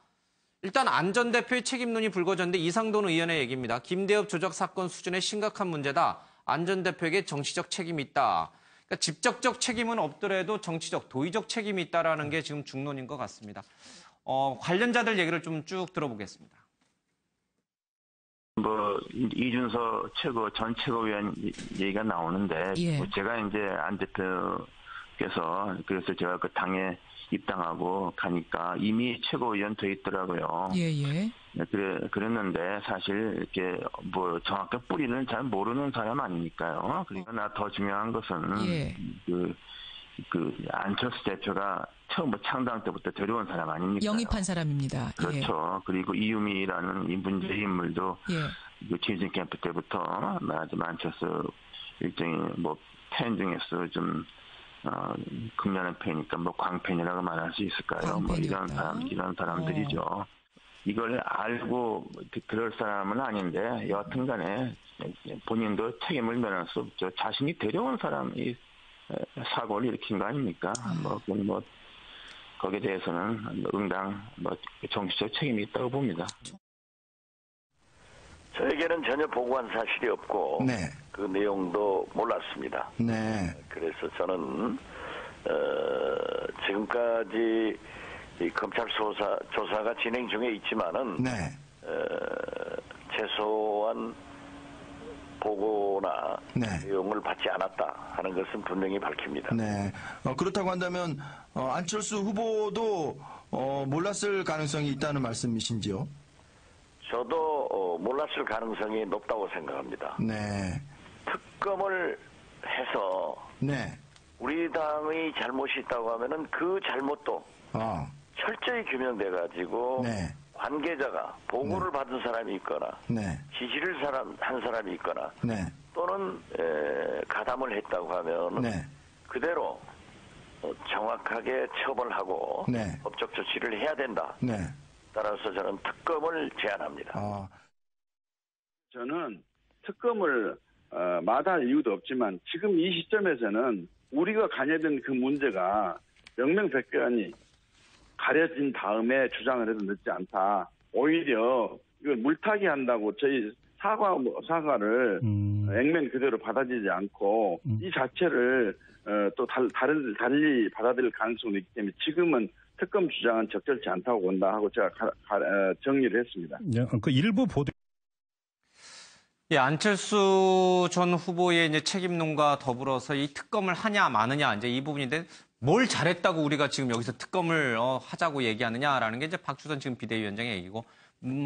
일단 안 전 대표의 책임론이 불거졌는데 이상돈 의원의 얘기입니다. 김대엽 조작 사건 수준의 심각한 문제다. 안 전 대표에게 정치적 책임이 있다. 그러니까 직접적 책임은 없더라도 정치적, 도의적 책임이 있다라는 게 지금 중론인 것 같습니다. 관련자들 얘기를 좀 쭉 들어보겠습니다. 이준서 전 최고위원 얘기가 나오는데 제가 이제 안 대표께서 그래서 제가 그 당에 입당하고 가니까 이미 최고위원 돼 있더라고요. 그랬는데 사실 이렇게 정확한 뿌리는 잘 모르는 사람 아니니까요. 그러나 더 중요한 것은 그 안철수 대표가 처음 창당 때부터 데려온 사람 아닙니까? 영입한 사람입니다. 그렇죠. 그리고 이유미라는 이 문제의 인물도 그 지진 캠프 때부터 말하자면 안철수 일종의 팬 중에서 좀 극렬한 팬이니까 광팬이라고 말할 수 있을까요? 이런 사람들이죠. 이걸 알고 그럴 사람은 아닌데 여하튼간에 본인도 책임을 면할 수 없죠. 자신이 데려온 사람이 사고를 일으킨 거 아닙니까? 거기에 대해서는 응당 정치적 책임이 있다고 봅니다. 저에게는 전혀 보고한 사실이 없고 그 내용도 몰랐습니다. 그래서 저는 지금까지 이 검찰 조사가 진행 중에 있지만은 최소한 보고나 내용을 받지 않았다 하는 것은 분명히 밝힙니다. 그렇다고 한다면 안철수 후보도 몰랐을 가능성이 있다는 말씀이신지요? 저도 몰랐을 가능성이 높다고 생각합니다. 특검을 해서 우리 당의 잘못이 있다고 하면은 그 잘못도 철저히 규명돼가지고 관계자가 보고를 받은 사람이 있거나 지시를 한 사람이 있거나 또는 가담을 했다고 하면 그대로 정확하게 처벌하고 법적 조치를 해야 된다. 따라서 저는 특검을 제안합니다. 저는 특검을 마다할 이유도 없지만 지금 이 시점에서는 우리가 관여된 그 문제가 명명백백하니 가려진 다음에 주장을 해도 늦지 않다. 오히려 이걸 물타기 한다고 저희 사과를 액면 그대로 받아들이지 않고 이 자체를 또 달리 받아들일 가능성이 있기 때문에 지금은 특검 주장은 적절치 않다고 본다 하고 제가 정리를 했습니다. 그 일부 보도. 안철수 전 후보의 이제 책임론과 더불어서 이 특검을 하냐 마느냐 이제 이 부분인데 뭘 잘했다고 우리가 지금 여기서 특검을 하자고 얘기하느냐라는 게 이제 박주선 지금 비대위원장의 얘기고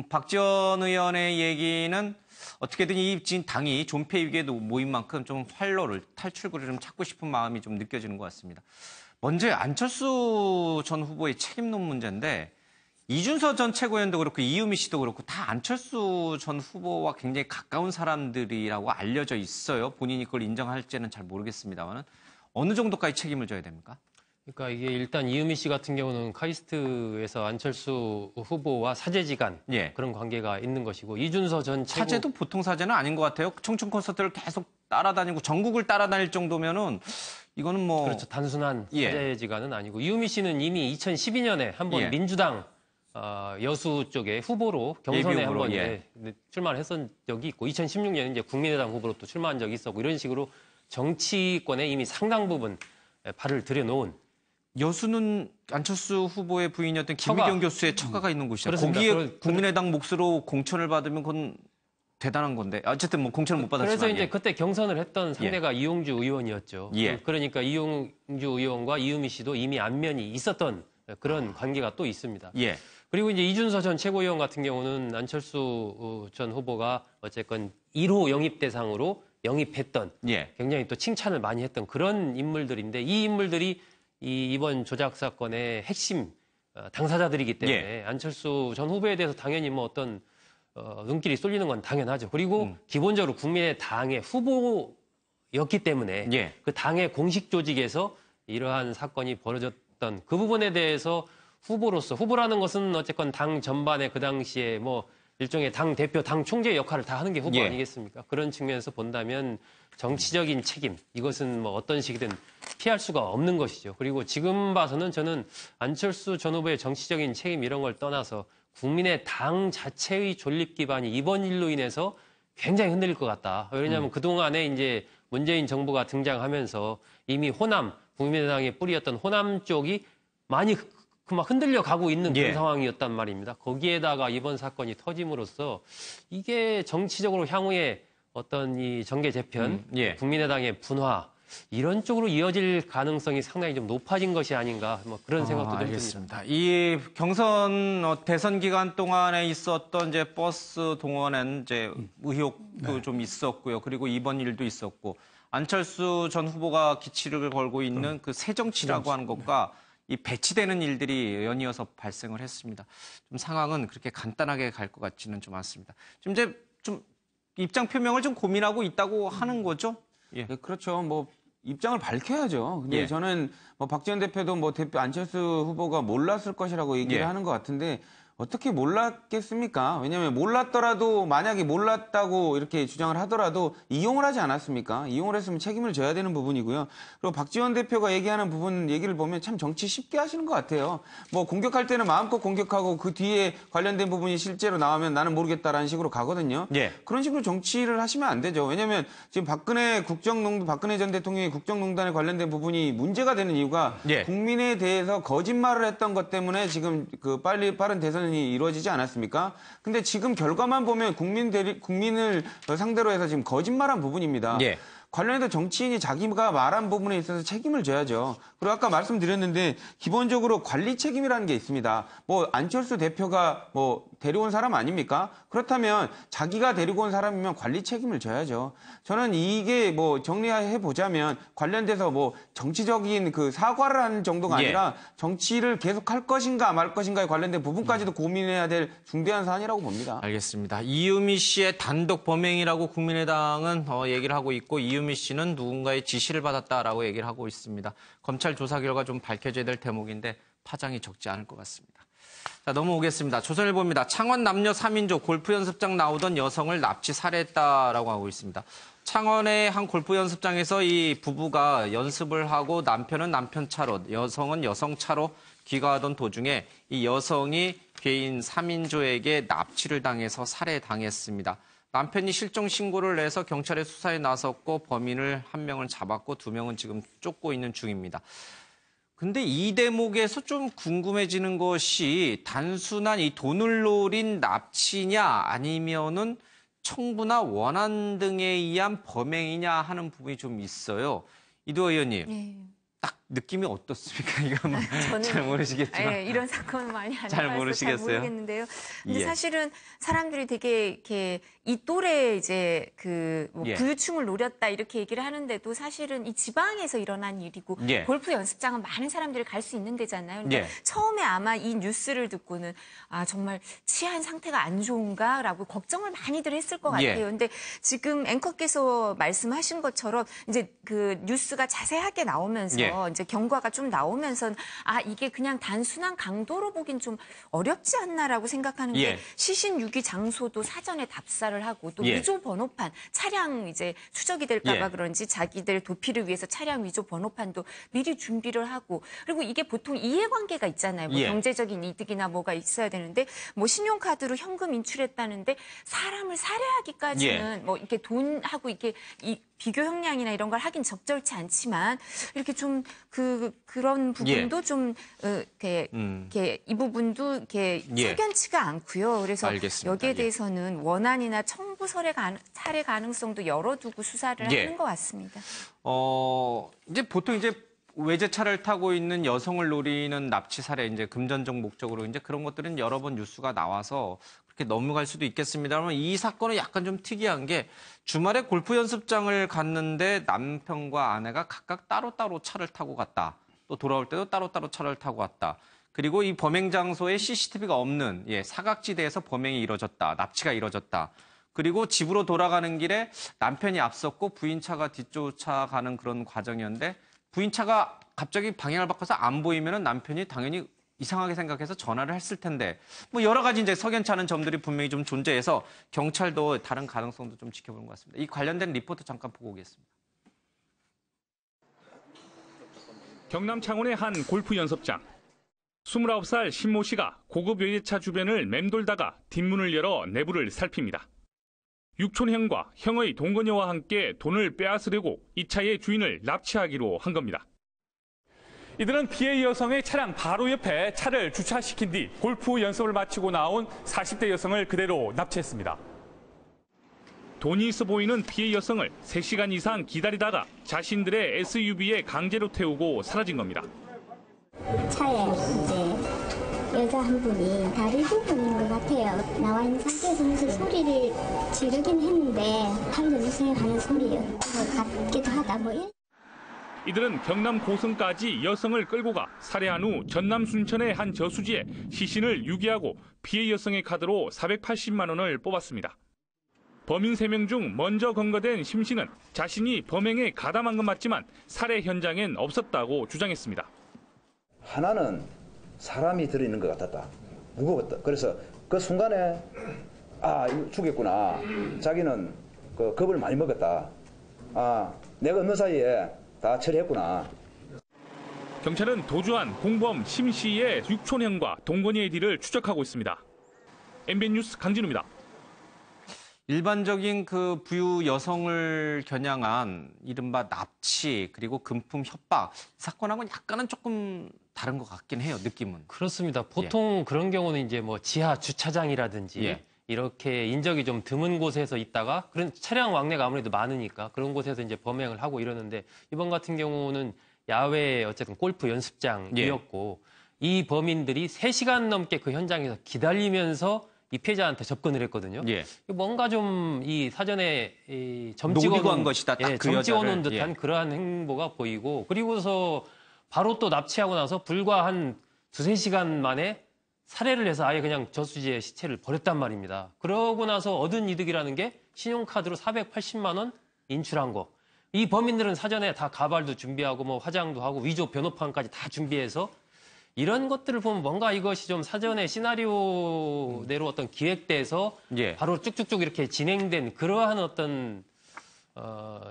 박지원 의원의 얘기는 어떻게든 이 지금 당이 존폐 위기에 모인 만큼 좀 활로를 탈출구를 좀 찾고 싶은 마음이 좀 느껴지는 것 같습니다. 먼저 안철수 전 후보의 책임론 문제인데 이준서 전 최고위원도 그렇고 이유미 씨도 그렇고 다 안철수 전 후보와 굉장히 가까운 사람들이라고 알려져 있어요. 본인이 그걸 인정할지는 잘 모르겠습니다만 어느 정도까지 책임을 져야 됩니까? 그러니까 이게 일단 이유미 씨 같은 경우는 카이스트에서 안철수 후보와 사제지간 그런 관계가 있는 것이고 이준서 전 최고 사제도 보통 사제는 아닌 것 같아요. 청춘 콘서트를 계속 따라다니고 전국을 따라다닐 정도면은 이거는 그렇죠. 단순한 사제지간은 아니고 이유미 씨는 이미 2012년에 한번 민주당 여수 쪽에 후보로 경선에 한번 출마를 했던 적이 있고 2016년에 이제 국민의당 후보로 또 출마한 적이 있었고 이런 식으로 정치권에 이미 상당 부분 발을 들여놓은 여수는 안철수 후보의 부인이었던 김의경 교수의 처가가 있는 곳이죠. 거기에 국민의당 몫으로 공천을 받으면 그건 대단한 건데 어쨌든 공천을 못 받았지만 그래서 이제 그때 경선을 했던 상대가 이용주 의원이었죠. 그러니까 이용주 의원과 이유미 씨도 이미 안면이 있었던 그런 관계가 또 있습니다. 그리고 이제 이준서 전 최고위원 같은 경우는 안철수 전 후보가 어쨌건 1호 영입 대상으로 영입했던 굉장히 또 칭찬을 많이 했던 그런 인물들인데 이 인물들이 이번 조작 사건의 핵심 당사자들이기 때문에 안철수 전 후보에 대해서 당연히 어떤 눈길이 쏠리는 건 당연하죠. 그리고 기본적으로 국민의당의 후보였기 때문에 예. 그 당의 공식 조직에서 이러한 사건이 벌어졌던 그 부분에 대해서 후보라는 것은 어쨌건 당 전반에 그 당시에 뭐 일종의 당 대표, 당 총재 역할을 다 하는 게 후보 예. 아니겠습니까? 그런 측면에서 본다면 정치적인 책임, 이것은 뭐 어떤 식이든 피할 수가 없는 것이죠. 그리고 지금 봐서는 저는 안철수 전 후보의 정치적인 책임 이런 걸 떠나서 국민의 당 자체의 존립 기반이 이번 일로 인해서 굉장히 흔들릴 것 같다. 왜냐하면 그동안에 이제 문재인 정부가 등장하면서 이미 호남, 국민의당의 뿌리였던 호남 쪽이 많이 막 흔들려 가고 있는 그런 예. 상황이었단 말입니다. 거기에다가 이번 사건이 터짐으로써 이게 정치적으로 향후에 어떤 이 정계 재편, 예. 국민의당의 분화 이런 쪽으로 이어질 가능성이 상당히 좀 높아진 것이 아닌가 뭐 그런 생각도 좀 듭니다. 알겠습니다. 이 경선 대선 기간 동안에 있었던 이제 버스 동원엔 이제 의혹도 좀 있었고요. 그리고 이번 일도 있었고 안철수 전 후보가 기치를 걸고 있는 그 새정치라고 하는 것과 이 배치되는 일들이 연이어서 발생을 했습니다. 좀 상황은 그렇게 간단하게 갈 것 같지는 좀 않습니다. 지금 이제 좀 입장 표명을 좀 고민하고 있다고 하는 거죠? 예. 네, 그렇죠. 뭐 입장을 밝혀야죠. 근데 예. 저는 뭐 박지원 대표도 뭐 대표 안철수 후보가 몰랐을 것이라고 얘기를 예. 하는 것 같은데 어떻게 몰랐겠습니까? 왜냐하면 몰랐더라도 만약에 몰랐다고 이렇게 주장을 하더라도 이용을 하지 않았습니까? 이용을 했으면 책임을 져야 되는 부분이고요. 그리고 박지원 대표가 얘기하는 부분 얘기를 보면 참 정치 쉽게 하시는 것 같아요. 뭐 공격할 때는 마음껏 공격하고 그 뒤에 관련된 부분이 실제로 나오면 나는 모르겠다라는 식으로 가거든요. 예. 그런 식으로 정치를 하시면 안 되죠. 왜냐하면 지금 박근혜 전 대통령의 국정농단에 관련된 부분이 문제가 되는 이유가 예. 국민에 대해서 거짓말을 했던 것 때문에 지금 그 빠른 대선이 이루어지지 않았습니까? 근데 지금 결과만 보면 국민을 상대로 해서 지금 거짓말한 부분입니다. 예. 관련해서 정치인이 자기가 말한 부분에 있어서 책임을 져야죠. 그리고 아까 말씀드렸는데 기본적으로 관리 책임이라는 게 있습니다. 뭐 안철수 대표가 뭐 데려온 사람 아닙니까? 그렇다면 자기가 데리고 온 사람이면 관리 책임을 져야죠. 저는 이게 뭐 정리해 보자면 관련돼서 뭐 정치적인 그 사과를 하는 정도가 아니라 정치를 계속 할 것인가 말 것인가에 관련된 부분까지도 고민해야 될 중대한 사안이라고 봅니다. 알겠습니다. 이유미 씨의 단독 범행이라고 국민의당은 얘기를 하고 있고 이유미 씨는 누군가의 지시를 받았다라고 얘기를 하고 있습니다. 검찰 조사 결과 좀 밝혀져야 될 대목인데 파장이 적지 않을 것 같습니다. 자, 넘어오겠습니다. 조선일보입니다. 창원 남녀 3인조 골프 연습장 나오던 여성을 납치 살해했다라고 하고 있습니다. 창원의 한 골프 연습장에서 이 부부가 연습을 하고 남편은 남편 차로, 여성은 여성 차로 귀가하던 도중에 이 여성이 개인 3인조에게 납치를 당해서 살해당했습니다. 남편이 실종 신고를 내서 경찰에 수사에 나섰고 범인을 한 명을 잡았고 2명은 지금 쫓고 있는 중입니다. 근데 이 대목에서 좀 궁금해지는 것이 단순한 이 돈을 노린 납치냐 아니면은 청부나 원한 등에 의한 범행이냐 하는 부분이 좀 있어요. 이두호 의원님. 네. 딱 느낌이 어떻습니까? 이건 저는 잘 모르시겠지만. 네, 이런 사건은 많이 안 잘 해봐서 모르시겠어요? 잘 모르겠는데요. 근데 예. 사실은 사람들이 되게 이렇게 이 또래 이제 뭐 예. 부유층을 노렸다 이렇게 얘기를 하는데도 사실은 이 지방에서 일어난 일이고 예. 골프 연습장은 많은 사람들이 갈 수 있는 데잖아요. 그러니까 예. 처음에 아마 이 뉴스를 듣고는 아 정말 치안 상태가 안 좋은가라고 걱정을 많이들 했을 것 같아요. 예. 근데 지금 앵커께서 말씀하신 것처럼 이제 그 뉴스가 자세하게 나오면서 예. 이제 경과가 좀 나오면서 아 이게 그냥 단순한 강도로 보긴 좀 어렵지 않나라고 생각하는 게 예. 시신 유기 장소도 사전에 답사를 하고 또 예. 위조 번호판 차량 이제 추적이 될까봐 예. 그런지 자기들 도피를 위해서 차량 위조 번호판도 미리 준비를 하고 그리고 이게 보통 이해관계가 있잖아요. 뭐 예. 경제적인 이득이나 뭐가 있어야 되는데 뭐 신용카드로 현금 인출했다는데 사람을 살해하기까지는 뭐 이렇게 돈하고 이렇게 비교 형량이나 이런 걸 하긴 적절치 않지만 이렇게 좀 그런 부분도 좀 이렇게 이 부분도 이렇게 석연치가 않고요. 그래서 알겠습니다. 여기에 대해서는 원한이나 청부 살해 가능성도 열어두고 수사를 하는 것 같습니다. 이제 보통 이제 외제차를 타고 있는 여성을 노리는 납치 살해 이제 금전적 목적으로 이제 그런 것들은 여러 번 뉴스가 나와서 그렇게 넘어갈 수도 있겠습니다만 이 사건은 약간 좀 특이한 게 주말에 골프 연습장을 갔는데 남편과 아내가 각각 따로따로 차를 타고 갔다. 또 돌아올 때도 따로따로 차를 타고 갔다. 그리고 이 범행 장소에 CCTV가 없는 사각지대에서 범행이 이뤄졌다. 납치가 이뤄졌다. 그리고 집으로 돌아가는 길에 남편이 앞섰고 부인차가 뒤쫓아가는 그런 과정이었는데 부인차가 갑자기 방향을 바꿔서 안 보이면 남편이 당연히 이상하게 생각해서 전화를 했을 텐데 뭐 여러 가지 이제 석연치 않은 점들이 분명히 좀 존재해서 경찰도 다른 가능성도 좀 지켜보는 것 같습니다. 이 관련된 리포트 잠깐 보고 오겠습니다. 경남 창원의 한 골프 연습장. 29살 신모 씨가 고급 외제차 주변을 맴돌다가 뒷문을 열어 내부를 살핍니다. 육촌형과 형의 동거녀와 함께 돈을 빼앗으려고 이 차의 주인을 납치하기로 한 겁니다. 이들은 피해 여성의 차량 바로 옆에 차를 주차시킨 뒤 골프 연습을 마치고 나온 40대 여성을 그대로 납치했습니다. 돈이 있어 보이는 피해 여성을 3시간 이상 기다리다가 자신들의 SUV에 강제로 태우고 사라진 겁니다. 차에 이제 여자 한 분이 다리 부분인 것 같아요. 나와 있는 상태에서 소리를 지르긴 했는데 살려주세요 하는 소리예요. 같기도 하다 뭐. 이들은 경남 고성까지 여성을 끌고 가 살해한 후 전남 순천의 한 저수지에 시신을 유기하고 피해 여성의 카드로 480만 원을 뽑았습니다. 범인 3명 중 먼저 검거된 심 씨는 자신이 범행에 가담한 건 맞지만 살해 현장엔 없었다고 주장했습니다. 하나는 사람이 들어있는 것 같았다. 무거웠다. 그래서 그 순간에 이거 죽였구나. 자기는 그 겁을 많이 먹었다. 내가 없는 사이에 다 처리했구나. 경찰은 도주한 공범 심 씨의 육촌형과 동거녀의 뒤를 추적하고 있습니다. MBN 뉴스 강진우입니다. 일반적인 그 부유 여성을 겨냥한 이른바 납치 그리고 금품 협박 사건하고는 약간은 조금 다른 것 같긴 해요. 느낌은. 그렇습니다. 보통 그런 경우는 이제 뭐 지하 주차장이라든지 이렇게 인적이 좀 드문 곳에서 있다가 그런 차량 왕래가 아무래도 많으니까 그런 곳에서 이제 범행을 하고 이러는데 이번 같은 경우는 야외 어쨌든 골프 연습장이었고 이 범인들이 3시간 넘게 그 현장에서 기다리면서 이 피해자한테 접근을 했거든요. 뭔가 좀 이 사전에 점 찍어놓은 것이다. 딱 그 점 찍어놓은 듯한 그러한 행보가 보이고 그리고서 바로 또 납치하고 나서 불과 한 2-3시간 만에 살해를 해서 아예 그냥 저수지에 시체를 버렸단 말입니다. 그러고 나서 얻은 이득이라는 게 신용카드로 480만 원 인출한 거. 이 범인들은 사전에 다 가발도 준비하고 뭐 화장도 하고 위조 변호판까지 다 준비해서 이런 것들을 보면 뭔가 이것이 좀 사전에 시나리오대로 어떤 기획돼서 바로 쭉쭉쭉 이렇게 진행된 그러한 어떤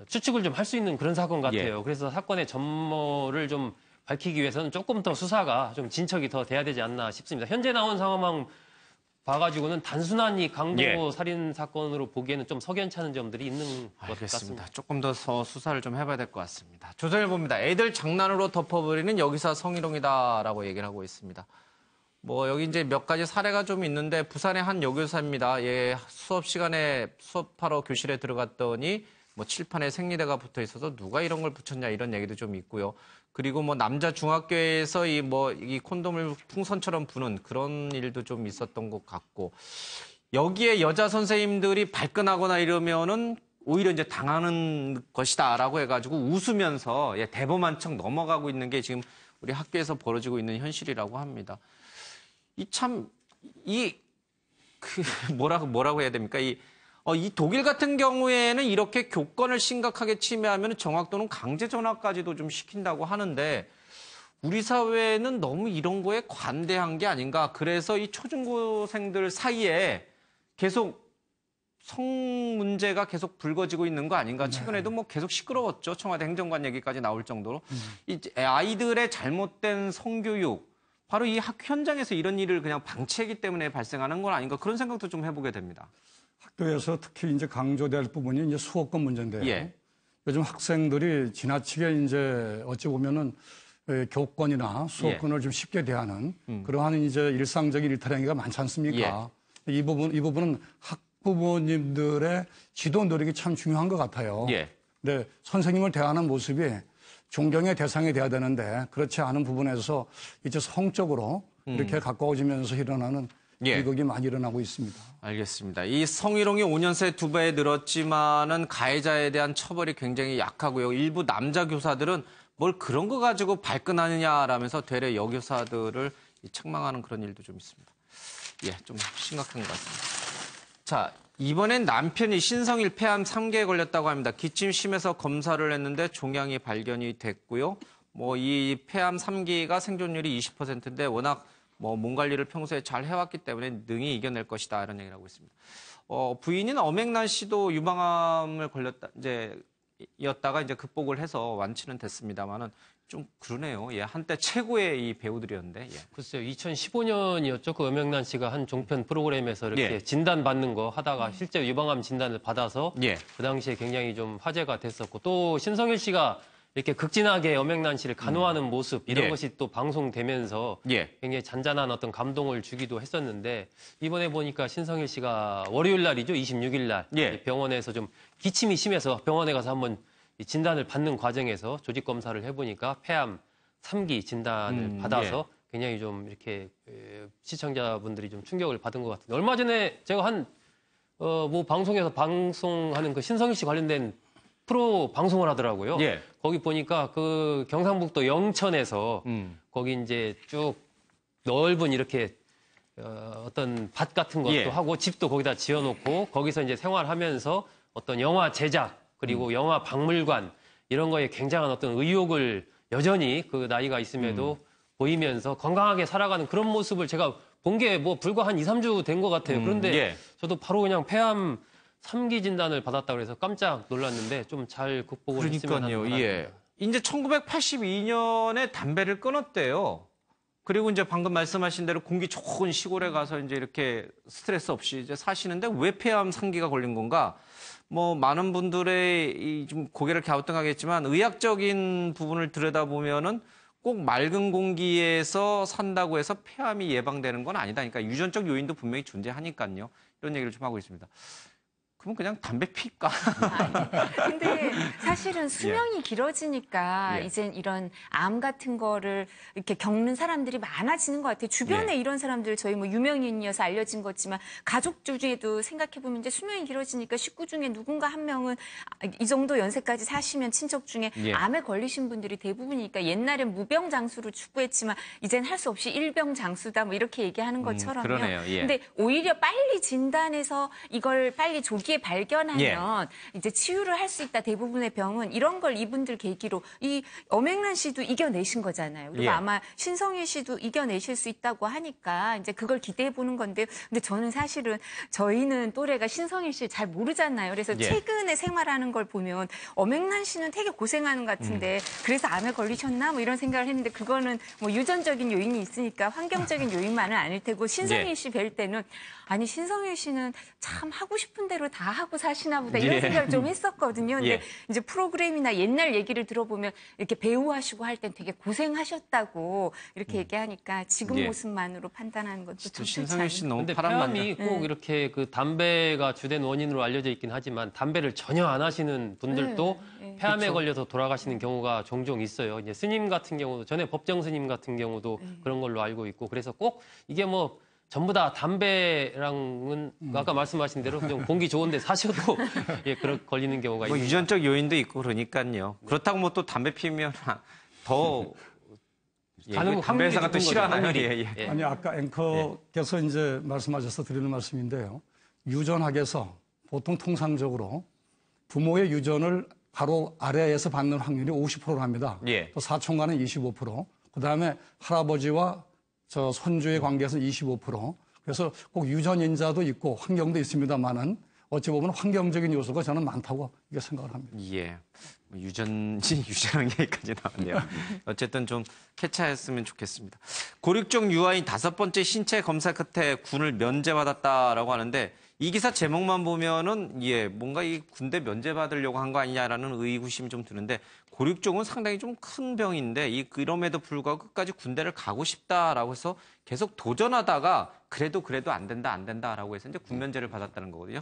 추측을 좀 할 수 있는 그런 사건 같아요. 그래서 사건의 전모를 좀 밝히기 위해서는 조금 더 수사가 좀 진척이 더 돼야 되지 않나 싶습니다. 현재 나온 상황만 봐가지고는 단순한 이 강도 살인 사건으로 보기에는 좀 석연치 않은 점들이 있는 것 같습니다. 조금 더 수사를 좀 해봐야 될 것 같습니다. 조선일보입니다. 애들 장난으로 덮어버리는 여기사 성희롱이다라고 얘기를 하고 있습니다. 뭐 여기 이제 몇 가지 사례가 좀 있는데 부산의 한 여교사입니다. 수업 시간에 수업하러 교실에 들어갔더니 뭐 칠판에 생리대가 붙어 있어서 누가 이런 걸 붙였냐 이런 얘기도 좀 있고요. 그리고 뭐 남자 중학교에서 이 콘돔을 풍선처럼 부는 그런 일도 좀 있었던 것 같고 여기에 여자 선생님들이 발끈하거나 이러면은 오히려 이제 당하는 것이다라고 해가지고 웃으면서 대범한 척 넘어가고 있는 게 지금 우리 학교에서 벌어지고 있는 현실이라고 합니다. 뭐라고 해야 됩니까? 이 독일 같은 경우에는 이렇게 교권을 심각하게 침해하면 정학 또는 강제 전학까지도 좀 시킨다고 하는데 우리 사회는 너무 이런 거에 관대한 게 아닌가. 그래서 이 초중고생들 사이에 계속 성 문제가 계속 불거지고 있는 거 아닌가. 최근에도 뭐 계속 시끄러웠죠. 청와대 행정관 얘기까지 나올 정도로. 이 아이들의 잘못된 성교육, 바로 이 학교 현장에서 이런 일을 그냥 방치하기 때문에 발생하는 건 아닌가. 그런 생각도 좀 해보게 됩니다. 학교에서 특히 이제 강조될 부분이 이제 수업권 문제인데요. 요즘 학생들이 지나치게 이제 어찌 보면은 교권이나 수업권을 좀 쉽게 대하는 그러한 이제 일상적인 일탈행위가 많지 않습니까? 이 부분은 학부모님들의 지도 노력이 참 중요한 것 같아요. 근데 선생님을 대하는 모습이 존경의 대상이 돼야 되는데 그렇지 않은 부분에서 이제 성적으로 이렇게 가까워지면서 일어나는 비극이 많이 일어나고 있습니다. 알겠습니다. 이 성희롱이 5년 새에 2배 늘었지만은 가해자에 대한 처벌이 굉장히 약하고요. 일부 남자 교사들은 뭘 그런 거 가지고 발끈하느냐라면서 되레 여교사들을 책망하는 그런 일도 좀 있습니다. 예, 좀 심각한 것 같습니다. 자, 이번엔 남편이 신성일 폐암 3기에 걸렸다고 합니다. 기침 심해서 검사를 했는데 종양이 발견이 됐고요. 뭐 이 폐암 3기가 생존율이 20%인데 워낙 뭐 몸 관리를 평소에 잘 해왔기 때문에 능히 이겨낼 것이다 이런 얘기를 하고 있습니다. 부인인 엄앵란 씨도 유방암을 였다가 이제 극복을 해서 완치는 됐습니다만은 좀 그러네요. 예, 한때 최고의 이 배우들이었는데. 예. 글쎄요, 2015년이었죠. 그 엄앵란 씨가 한 종편 프로그램에서 이렇게 진단 받는 거 하다가 실제 유방암 진단을 받아서 그 당시에 굉장히 좀 화제가 됐었고 또 신성일 씨가 이렇게 극진하게 엄앵란 씨를 간호하는 모습 이런 것이 또 방송되면서 굉장히 잔잔한 어떤 감동을 주기도 했었는데 이번에 보니까 신성일 씨가 월요일 날이죠. 26일 날 병원에서 좀 기침이 심해서 병원에 가서 한번 진단을 받는 과정에서 조직 검사를 해보니까 폐암 3기 진단을 받아서 굉장히 좀 이렇게 시청자분들이 좀 충격을 받은 것 같은데 얼마 전에 제가 뭐 방송에서 방송하는 그 신성일 씨 관련된 프로 방송을 하더라고요. 거기 보니까 그 경상북도 영천에서 거기 이제 쭉 넓은 이렇게 어떤 밭 같은 것도 하고 집도 거기다 지어놓고 거기서 이제 생활하면서 어떤 영화 제작 그리고 영화 박물관 이런 거에 굉장한 어떤 의욕을 여전히 그 나이가 있음에도 보이면서 건강하게 살아가는 그런 모습을 제가 본 게 뭐 불과 한 2, 3주 된 것 같아요. 그런데 저도 바로 그냥 폐암 3기 진단을 받았다고 그래서 깜짝 놀랐는데 좀 잘 극복을 했으면 하는 바람입니다. 예. 이제 1982년에 담배를 끊었대요. 그리고 이제 방금 말씀하신 대로 공기 좋은 시골에 가서 이제 이렇게 스트레스 없이 이제 사시는데 왜 폐암 3기가 걸린 건가? 뭐 많은 분들의 좀 고개를 갸우뚱하겠지만 의학적인 부분을 들여다보면은 꼭 맑은 공기에서 산다고 해서 폐암이 예방되는 건 아니다. 그러니까 유전적 요인도 분명히 존재하니까요. 이런 얘기를 좀 하고 있습니다. 그럼 그냥 담배 필까? 근데 사실은 수명이 길어지니까 이젠 이런 암 같은 거를 이렇게 겪는 사람들이 많아지는 것 같아요. 주변에 이런 사람들 저희 뭐 유명인이어서 알려진 거지만 가족 중에도 생각해보면 이제 수명이 길어지니까 식구 중에 누군가 한 명은 이 정도 연세까지 사시면 친척 중에 암에 걸리신 분들이 대부분이니까 옛날엔 무병장수로 추구했지만 이젠 할 수 없이 일병장수다 뭐 이렇게 얘기하는 것처럼요. 그러네요. 근데 오히려 빨리 진단해서 이걸 빨리 조기에 발견하면 이제 치유를 할 수 있다. 대부분의 병은 이런 걸 이분들 계기로 이 엄앵란 씨도 이겨내신 거잖아요. 그리고 아마 신성일 씨도 이겨내실 수 있다고 하니까 이제 그걸 기대해 보는 건데요. 근데 저는 사실은 저희는 또래가 신성일 씨를 잘 모르잖아요. 그래서 최근에 생활하는 걸 보면 엄앵란 씨는 되게 고생하는 것 같은데 그래서 암에 걸리셨나 뭐 이런 생각을 했는데 그거는 뭐 유전적인 요인이 있으니까 환경적인 요인만은 아닐 테고 신성일 씨 뵐 때는 아니 신성일 씨는 참 하고 싶은 대로 다 하고 사시나 보다 이런 생각을 좀 했었거든요. 근데 이제 프로그램이나 옛날 얘기를 들어보면 이렇게 배우하시고 할 땐 되게 고생하셨다고 이렇게 얘기하니까 지금 모습만으로 판단하는 것도 좀 신성일 씨 너무 근데 파란만다. 폐암이 꼭 이렇게 그 담배가 주된 원인으로 알려져 있긴 하지만 담배를 전혀 안 하시는 분들도 폐암에 걸려서 돌아가시는 경우가 종종 있어요. 이제 스님 같은 경우도 전에 법정 스님 같은 경우도 그런 걸로 알고 있고 그래서 꼭 이게 뭐 전부 다 담배랑은 아까 말씀하신 대로 좀 공기 좋은데 사셔도 걸리는 경우가 뭐 있습니다. 유전적 요인도 있고 그러니까요. 그렇다고 뭐 또 담배 피우면 더 담배 회사가 또 싫어하나요? 아니 아까 앵커께서 이제 말씀하셔서 드리는 말씀인데요. 유전학에서 보통 통상적으로 부모의 유전을 바로 아래에서 받는 확률이 50%로 합니다. 또 사촌과는 25%. 그다음에 할아버지와 저 손주의 관계에서는 25%. 그래서 꼭 유전인자도 있고 환경도 있습니다만은 어찌 보면 환경적인 요소가 저는 많다고 이렇게 생각을 합니다. 예. 유전지 유전한 얘기까지 나왔네요. 어쨌든 좀 캐치했으면 좋겠습니다. 고륙종 유아인 5번째 신체 검사 끝에 군을 면제받았다라고 하는데 이 기사 제목만 보면은 뭔가 이 군대 면제받으려고 한 거 아니냐라는 의구심이 좀 드는데 고륙종은 상당히 좀 큰 병인데 그럼에도 불구하고 끝까지 군대를 가고 싶다라고 해서 계속 도전하다가 그래도 안 된다라고 해서 이제 군 면제를 받았다는 거거든요.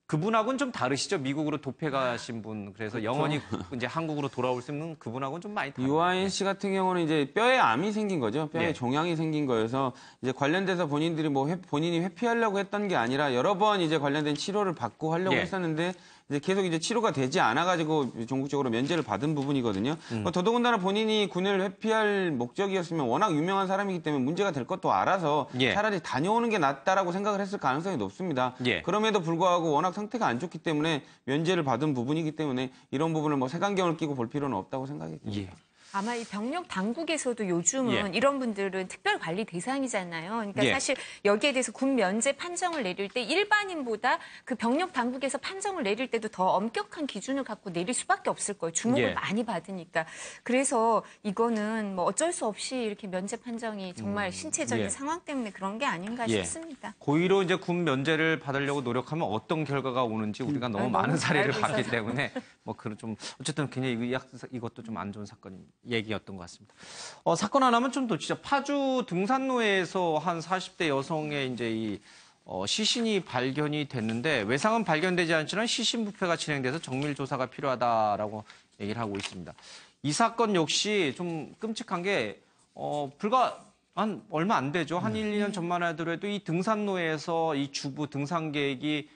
그분하고는 좀 다르시죠? 미국으로 도패 가신 분. 그래서 영원히 이제 한국으로 돌아올 수 있는 그분하고는 좀 많이 다르죠. 유아인 씨 같은 경우는 이제 뼈에 암이 생긴 거죠. 뼈에 종양이 생긴 거여서 이제 관련돼서 본인들이 본인이 회피하려고 했던 게 아니라 여러 번 이제 관련된 치료를 받고 하려고 했었는데 이제 계속 이제 치료가 되지 않아가지고 전국적으로 면제를 받은 부분이거든요. 더더군다나 본인이 군을 회피할 목적이었으면 워낙 유명한 사람이기 때문에 문제가 될 것도 알아서 차라리 다녀오는 게 낫다라고 생각을 했을 가능성이 높습니다. 그럼에도 불구하고 워낙 상태가 안 좋기 때문에 면제를 받은 부분이기 때문에 이런 부분을 뭐 색안경을 끼고 볼 필요는 없다고 생각이 듭니다. 아마 이 병력 당국에서도 요즘은 이런 분들은 특별 관리 대상이잖아요. 그러니까 사실 여기에 대해서 군 면제 판정을 내릴 때 일반인보다 그 병력 당국에서 판정을 내릴 때도 더 엄격한 기준을 갖고 내릴 수밖에 없을 거예요. 주목을 많이 받으니까. 그래서 이거는 뭐 어쩔 수 없이 이렇게 면제 판정이 정말 신체적인 상황 때문에 그런 게 아닌가 싶습니다. 고의로 이제 군 면제를 받으려고 노력하면 어떤 결과가 오는지 우리가 너무 많은 사례를 봤기 때문에 뭐 그런 좀 어쨌든 굉장히 이것도 좀 안 좋은 얘기였던 것 같습니다. 사건 하나만 좀 더 진짜 파주 등산로에서 한 40대 여성의 이제 이 시신이 발견이 됐는데 외상은 발견되지 않지만 시신 부패가 진행돼서 정밀 조사가 필요하다라고 얘기를 하고 있습니다. 이 사건 역시 좀 끔찍한 게 불과 한 얼마 안 되죠. 한 1, 2년 전만 하더라도 이 등산로에서 이 주부 등산객이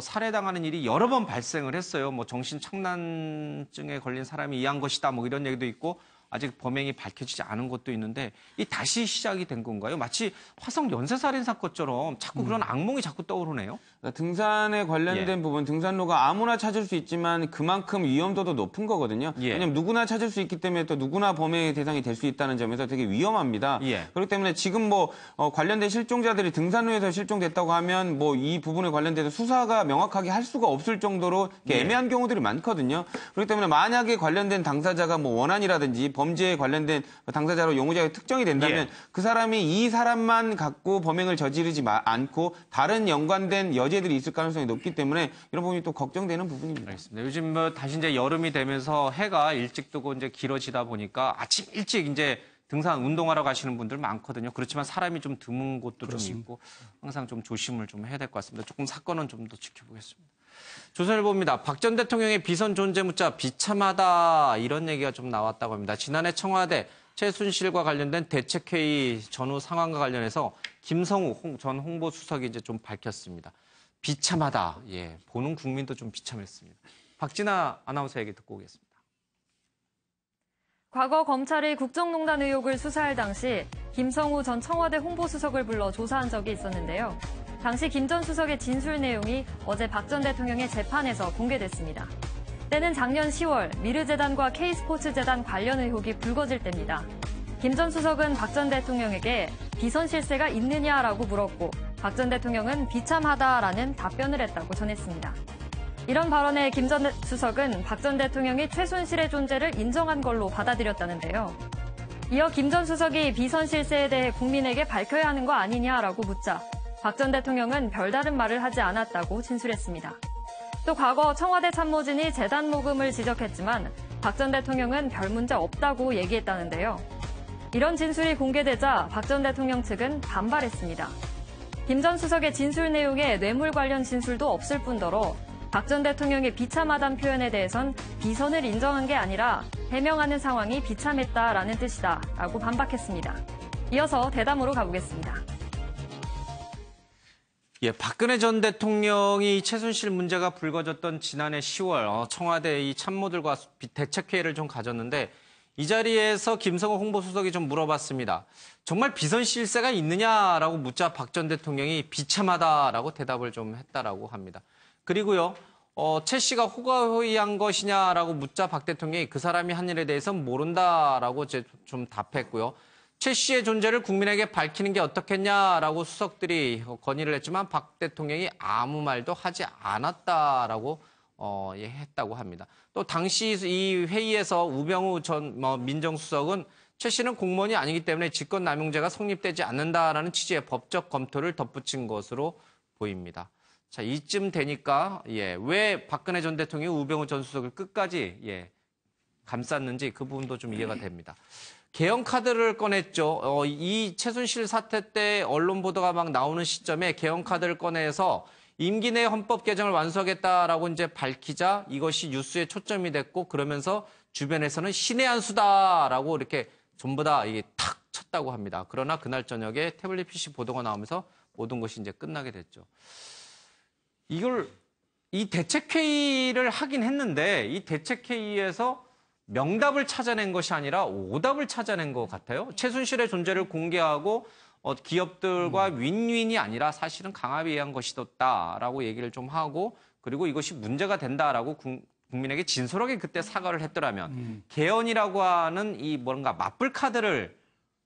살해당하는 일이 여러 번 발생을 했어요. 뭐 정신착란증에 걸린 사람이 이해한 것이다. 뭐 이런 얘기도 있고 아직 범행이 밝혀지지 않은 것도 있는데 이 다시 시작이 된 건가요? 마치 화성 연쇄살인 사건처럼 자꾸 그런 악몽이 자꾸 떠오르네요. 등산에 관련된 부분, 등산로가 아무나 찾을 수 있지만 그만큼 위험도도 높은 거거든요. 왜냐하면 누구나 찾을 수 있기 때문에 또 누구나 범행의 대상이 될 수 있다는 점에서 되게 위험합니다. 그렇기 때문에 지금 뭐 관련된 실종자들이 등산로에서 실종됐다고 하면 뭐 이 부분에 관련돼서 수사가 명확하게 할 수가 없을 정도로 애매한 경우들이 많거든요. 그렇기 때문에 만약에 관련된 당사자가 뭐 원한이라든지 범죄에 관련된 당사자로 용의자가 특정이 된다면 그 사람이 이 사람만 갖고 범행을 저지르지 않고 다른 연관된 여죄들이 있을 가능성이 높기 때문에 이런 부분이 또 걱정되는 부분입니다. 알겠습니다. 요즘 뭐 다시 이제 여름이 되면서 해가 일찍 뜨고 이제 길어지다 보니까 아침 일찍 이제 등산 운동하러 가시는 분들 많거든요. 그렇지만 사람이 좀 드문 곳도 좀 있고 항상 좀 조심을 좀 해야 될 것 같습니다. 조금 사건은 좀 더 지켜보겠습니다. 조선일보입니다. 박 전 대통령의 비선 존재 묻자 비참하다 이런 얘기가 좀 나왔다고 합니다. 지난해 청와대 최순실과 관련된 대책회의 전후 상황과 관련해서 김성우 전 홍보수석이 이제 좀 밝혔습니다. 비참하다. 보는 국민도 좀 비참했습니다. 박진아 아나운서 얘기 듣고 오겠습니다. 과거 검찰이 국정농단 의혹을 수사할 당시 김성우 전 청와대 홍보수석을 불러 조사한 적이 있었는데요. 당시 김 전 수석의 진술 내용이 어제 박 전 대통령의 재판에서 공개됐습니다. 때는 작년 10월 미르재단과 K스포츠재단 관련 의혹이 불거질 때입니다. 김 전 수석은 박 전 대통령에게 비선 실세가 있느냐라고 물었고 박 전 대통령은 비참하다라는 답변을 했다고 전했습니다. 이런 발언에 김 전 수석은 박 전 대통령이 최순실의 존재를 인정한 걸로 받아들였다는데요. 이어 김 전 수석이 비선 실세에 대해 국민에게 밝혀야 하는 거 아니냐라고 묻자 박 전 대통령은 별다른 말을 하지 않았다고 진술했습니다. 또 과거 청와대 참모진이 재단 모금을 지적했지만 박 전 대통령은 별 문제 없다고 얘기했다는데요. 이런 진술이 공개되자 박 전 대통령 측은 반발했습니다. 김 전 수석의 진술 내용에 뇌물 관련 진술도 없을 뿐더러 박 전 대통령의 비참하다는 표현에 대해선 비선을 인정한 게 아니라 해명하는 상황이 비참했다라는 뜻이다라고 반박했습니다. 이어서 대담으로 가보겠습니다. 박근혜 전 대통령이 최순실 문제가 불거졌던 지난해 10월 청와대 이 참모들과 대책회의를 좀 가졌는데 이 자리에서 김성호 홍보수석이 좀 물어봤습니다. 정말 비선 실세가 있느냐라고 묻자 박 전 대통령이 비참하다라고 대답을 좀 했다라고 합니다. 그리고요, 최 씨가 호가호위한 것이냐라고 묻자 박 대통령이 그 사람이 한 일에 대해서는 모른다라고 좀 답했고요. 최 씨의 존재를 국민에게 밝히는 게 어떻겠냐라고 수석들이 건의를 했지만 박 대통령이 아무 말도 하지 않았다라고 했다고 합니다. 또 당시 이 회의에서 우병우 전 민정수석은 최 씨는 공무원이 아니기 때문에 직권남용죄가 성립되지 않는다라는 취지의 법적 검토를 덧붙인 것으로 보입니다. 자, 이쯤 되니까 왜 박근혜 전 대통령이 우병우 전 수석을 끝까지 감쌌는지 그 부분도 좀 이해가 됩니다. 개헌 카드를 꺼냈죠. 이 최순실 사태 때 언론 보도가 막 나오는 시점에 개헌 카드를 꺼내서 임기 내 헌법 개정을 완수하겠다라고 이제 밝히자 이것이 뉴스에 초점이 됐고 그러면서 주변에서는 신의 한 수다라고 이렇게 전부 다 이게 탁 쳤다고 합니다. 그러나 그날 저녁에 태블릿 PC 보도가 나오면서 모든 것이 이제 끝나게 됐죠. 이걸 이 대책회의를 하긴 했는데 이 대책회의에서 명답을 찾아낸 것이 아니라 오답을 찾아낸 것 같아요. 최순실의 존재를 공개하고 기업들과 윈윈이 아니라 사실은 강압에 의한 것이었다라고 얘기를 좀 하고 그리고 이것이 문제가 된다라고 국민에게 진솔하게 그때 사과를 했더라면 개헌이라고 하는 이 뭔가 맞불 카드를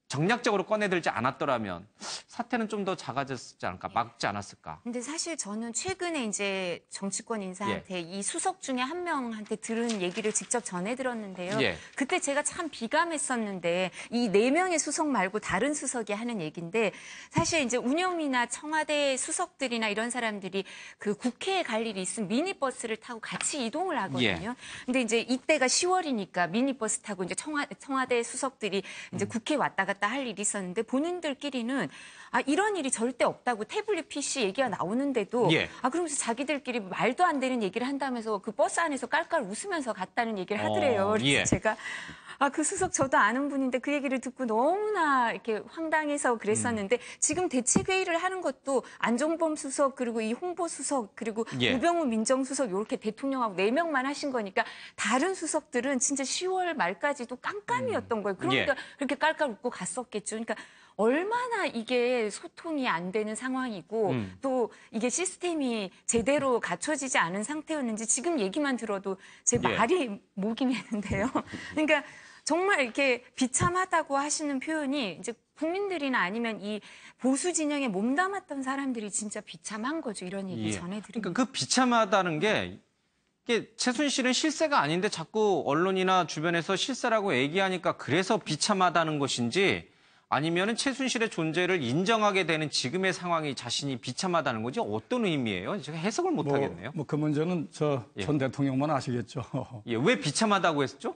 정략적으로 꺼내들지 않았더라면 사태는 좀 더 작아졌지 않을까, 막지 않았을까. 근데 사실 저는 최근에 이제 정치권 인사한테 이 수석 중에 한 명한테 들은 얘기를 직접 전해 들었는데요. 그때 제가 참 비감했었는데 이 4명의 수석 말고 다른 수석이 하는 얘기인데 사실 이제 운영이나 청와대 수석들이나 이런 사람들이 그 국회에 갈 일이 있으면 미니버스를 타고 같이 이동을 하거든요. 근데 이제 이때가 10월이니까 미니버스 타고 이제 청와대 수석들이 이제 국회에 왔다 갔다 할 일이 있었는데 본인들끼리는 이런 일이 절대 없다고 태블릿 PC 얘기가 나오는데도 그러면서 자기들끼리 말도 안 되는 얘기를 한다면서 그 버스 안에서 깔깔 웃으면서 갔다는 얘기를 하더래요. 그래서 제가 그 수석 저도 아는 분인데 그 얘기를 듣고 너무나 이렇게 황당해서 그랬었는데 지금 대책회의를 하는 것도 안종범 수석 그리고 이 홍보수석 그리고 우병우 민정수석 이렇게 대통령하고 4명만 하신 거니까 다른 수석들은 진짜 10월 말까지도 깜깜이었던 거예요. 그러니까 그렇게 깔깔 웃고 갔었겠죠. 그러니까 얼마나 이게 소통이 안 되는 상황이고 또 이게 시스템이 제대로 갖춰지지 않은 상태였는지 지금 얘기만 들어도 제 말이 목이 메는데요. 그러니까 정말 이렇게 비참하다고 하시는 표현이 이제 국민들이나 아니면 이 보수 진영에 몸담았던 사람들이 진짜 비참한 거죠. 이런 얘기 전해드립니다. 그러니까 그 비참하다는 게 이게 최순실은 실세가 아닌데 자꾸 언론이나 주변에서 실세라고 얘기하니까 그래서 비참하다는 것인지 아니면은 최순실의 존재를 인정하게 되는 지금의 상황이 자신이 비참하다는 거지 어떤 의미예요? 제가 해석을 못 하겠네요. 그 문제는 전 대통령만 아시겠죠. 왜 비참하다고 했죠?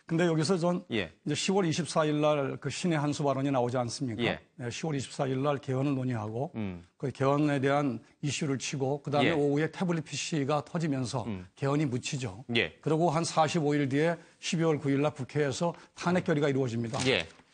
근데 여기서 전 이제 10월 24일 날 그 신의 한수 발언이 나오지 않습니까? 10월 24일 날 개헌을 논의하고 그 개헌에 대한 이슈를 치고 그다음에 오후에 태블릿 PC가 터지면서 개헌이 묻히죠. 그리고 한 45일 뒤에 12월 9일 날 국회에서 탄핵 결의가 이루어집니다.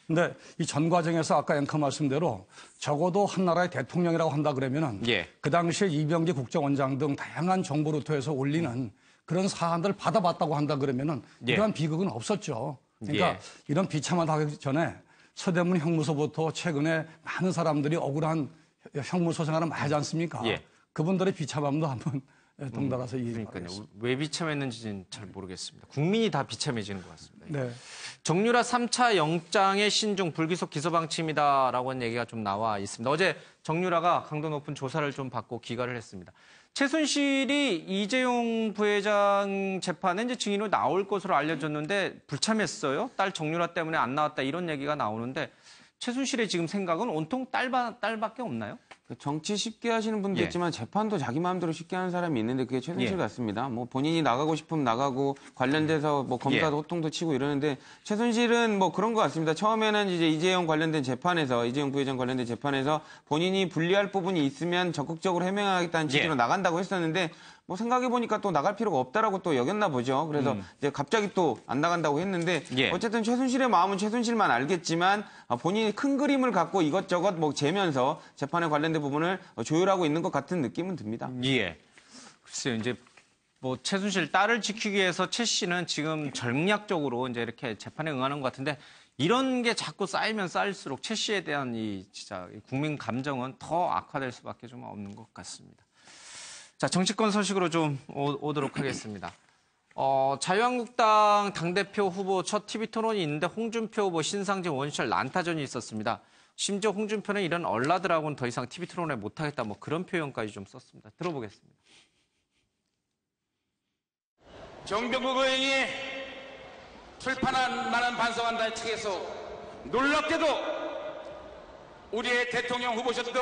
근데 이 전 과정에서 아까 앵커 말씀대로 적어도 한 나라의 대통령이라고 한다 그러면은 그 당시에 이병기 국정원장 등 다양한 정보 루트에서 올리는 그런 사안들을 받아봤다고 한다 그러면은 이러한 비극은 없었죠. 그러니까 이런 비참한 하기 전에 서대문 형무소부터 최근에 많은 사람들이 억울한 형무소 생활을 많이 하지 않습니까? 그분들의 비참함도 한번 덩달아서 그러니까요. 왜 비참했는지는 잘 모르겠습니다. 국민이 다 비참해지는 것 같습니다. 네. 정유라 3차 영장의 신중 불기소 기소방침이다라고 하는 얘기가 좀 나와 있습니다. 어제 정유라가 강도 높은 조사를 좀 받고 귀가를 했습니다. 최순실이 이재용 부회장 재판에 이제 증인으로 나올 것으로 알려졌는데 불참했어요. 딸 정유라 때문에 안 나왔다 이런 얘기가 나오는데 최순실의 지금 생각은 온통 딸밖에 없나요? 정치 쉽게 하시는 분도 있지만 재판도 자기 마음대로 쉽게 하는 사람이 있는데 그게 최순실 같습니다. 뭐 본인이 나가고 싶으면 나가고 관련돼서 뭐 검사도 호통도 치고 이러는데 최순실은 뭐 그런 것 같습니다. 처음에는 이제 이재용 관련된 재판에서 이재용 부회장 관련된 재판에서 본인이 불리할 부분이 있으면 적극적으로 해명하겠다는 취지로 나간다고 했었는데 뭐 생각해보니까 또 나갈 필요가 없다라고 또 여겼나 보죠. 그래서 이제 갑자기 또 안 나간다고 했는데 어쨌든 최순실의 마음은 최순실만 알겠지만 본인이 큰 그림을 갖고 이것저것 뭐 재면서 재판에 관련된 부분을 조율하고 있는 것 같은 느낌은 듭니다. 글쎄요, 이제 뭐 최순실 딸을 지키기 위해서 최 씨는 지금 전략적으로 이제 이렇게 재판에 응하는 것 같은데 이런 게 자꾸 쌓이면 쌓일수록 최 씨에 대한 이 진짜 국민 감정은 더 악화될 수밖에 좀 없는 것 같습니다. 자, 정치권 소식으로 좀 오도록 하겠습니다. 자유한국당 당대표 후보 첫 TV 토론이 있는데 홍준표 후보, 신상진, 원희철 난타전이 있었습니다. 심지어 홍준표는 이런 얼라들하고는 더 이상 TV 토론에 못하겠다 뭐 그런 표현까지 좀 썼습니다. 들어보겠습니다. 정병국 의원이 출판한 만한 반성한다의 책에서 놀랍게도 우리의 대통령 후보셨던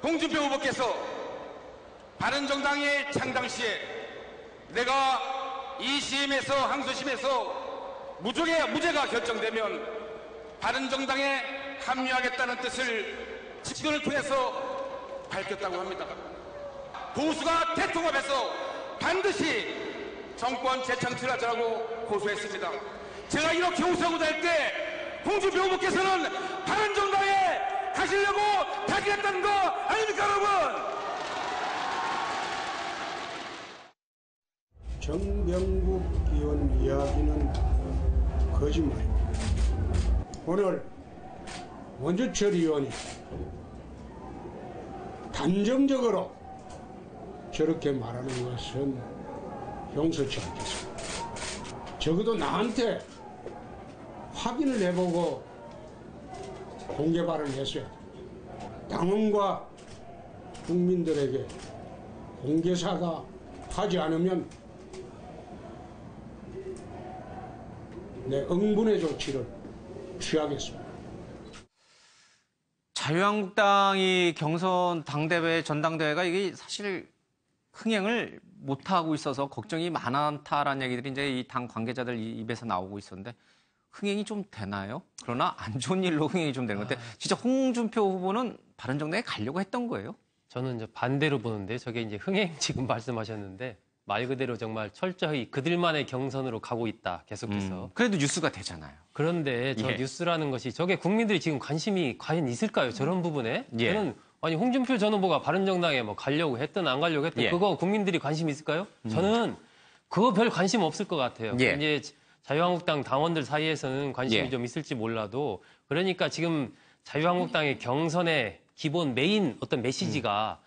홍준표 후보께서 바른정당의 창당 시에 내가 2심에서 항소심에서 무죄가 결정되면 바른정당에 합류하겠다는 뜻을 직권을 통해서 밝혔다고 합니다. 보수가 대통합해서 반드시 정권 재창출하자고 고소했습니다. 제가 이렇게 호소하고 다닐 때 홍준표 후보께서는 바른정당에 가시려고 다짐했다는 거 아닙니까, 여러분? 정병국 의원 이야기는 거짓말입니다. 오늘 원주철 의원이 단정적으로 저렇게 말하는 것은 용서치 않겠습니다. 적어도 나한테 확인을 해보고 공개 발언했어야 됩니다. 당원과 국민들에게 공개 사과하지 않으면 내 응분의 조치를 취하겠습니다. 자유한국당이 경선 당대회 전당대회가 이게 사실 흥행을 못하고 있어서 걱정이 많다라는 얘기들이 이제 이 당 관계자들 입에서 나오고 있었는데 흥행이 좀 되나요? 그러나 안 좋은 일로 흥행이 좀 되는 건데 진짜 홍준표 후보는 바른정당에 가려고 했던 거예요? 저는 이제 반대로 보는데 저게 이제 흥행 지금 말씀하셨는데 말 그대로 정말 철저히 그들만의 경선으로 가고 있다 계속해서. 그래도 뉴스가 되잖아요. 그런데 저 뉴스라는 것이 저게 국민들이 지금 관심이 과연 있을까요? 저런 부분에? 저는 아니 홍준표 전 후보가 바른정당에 뭐 가려고 했든 안 가려고 했든 그거 국민들이 관심 있을까요? 저는 그거 별 관심 없을 것 같아요. 이제 자유한국당 당원들 사이에서는 관심이 좀 있을지 몰라도 그러니까 지금 자유한국당의 경선의 기본 메인 어떤 메시지가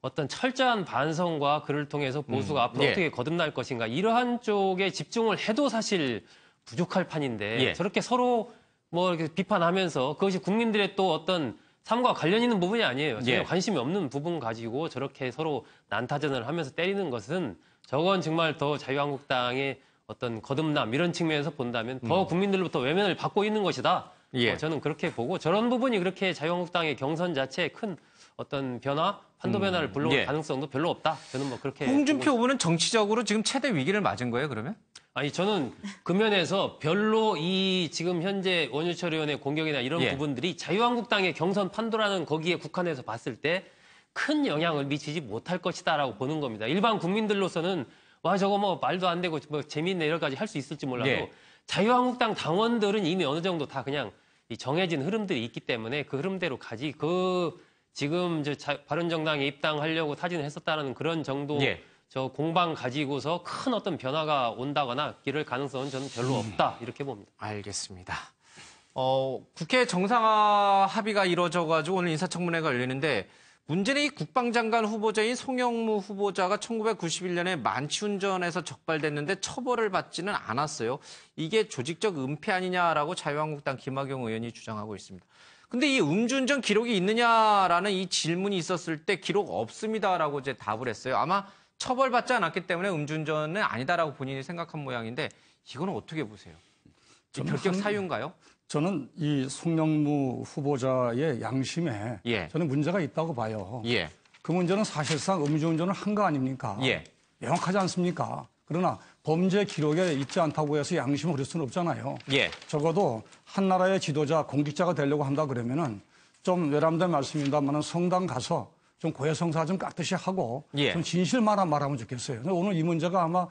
어떤 철저한 반성과 그를 통해서 보수가 앞으로 어떻게 거듭날 것인가 이러한 쪽에 집중을 해도 사실 부족할 판인데 저렇게 서로 뭐 이렇게 비판하면서 그것이 국민들의 또 어떤 삶과 관련 있는 부분이 아니에요. 전혀 관심이 없는 부분 가지고 저렇게 서로 난타전을 하면서 때리는 것은 저건 정말 더 자유한국당의 어떤 거듭남 이런 측면에서 본다면 더 국민들로부터 외면을 받고 있는 것이다. 저는 그렇게 보고 저런 부분이 그렇게 자유한국당의 경선 자체에 큰 어떤 변화, 판도 변화를 불러올 가능성도 별로 없다. 저는 뭐 그렇게. 홍준표 후보는 정치적으로 지금 최대 위기를 맞은 거예요, 그러면? 아니 저는 그 면에서 별로 이 지금 현재 원유철 의원의 공격이나 이런 부분들이 자유한국당의 경선 판도라는 거기에 국한해서 봤을 때 큰 영향을 미치지 못할 것이다라고 보는 겁니다. 일반 국민들로서는 와 저거 뭐 말도 안 되고 뭐 재미있네 여러 가지 할 수 있을지 몰라도 자유한국당 당원들은 이미 어느 정도 다 그냥 이 정해진 흐름들이 있기 때문에 그 흐름대로 가지 지금 바른정당에 입당하려고 타진을 했었다는 그런 정도 저 공방 가지고서 큰 어떤 변화가 온다거나 이럴 가능성은 저는 별로 없다 이렇게 봅니다. 알겠습니다. 국회 정상화 합의가 이루어져가지고 오늘 인사청문회가 열리는데 문제는 이 국방장관 후보자인 송영무 후보자가 1991년에 만취운전에서 적발됐는데 처벌을 받지는 않았어요. 이게 조직적 은폐 아니냐라고 자유한국당 김학용 의원이 주장하고 있습니다. 근데 이 음주운전 기록이 있느냐라는 이 질문이 있었을 때 기록 없습니다라고 이제 답을 했어요. 아마 처벌받지 않았기 때문에 음주운전은 아니다라고 본인이 생각한 모양인데 이거는 어떻게 보세요? 결격 사유인가요? 저는 이 송영무 후보자의 양심에 저는 문제가 있다고 봐요. 그 문제는 사실상 음주운전을 한 거 아닙니까? 명확하지 않습니까? 그러나 범죄 기록에 있지 않다고 해서 양심을 흐릴 수는 없잖아요. 적어도 한 나라의 지도자, 공직자가 되려고 한다 그러면은 좀 외람된 말씀입니다만은 성당 가서 좀 고해성사 좀 깍듯이 하고 좀 진실만 말하면 좋겠어요. 오늘 이 문제가 아마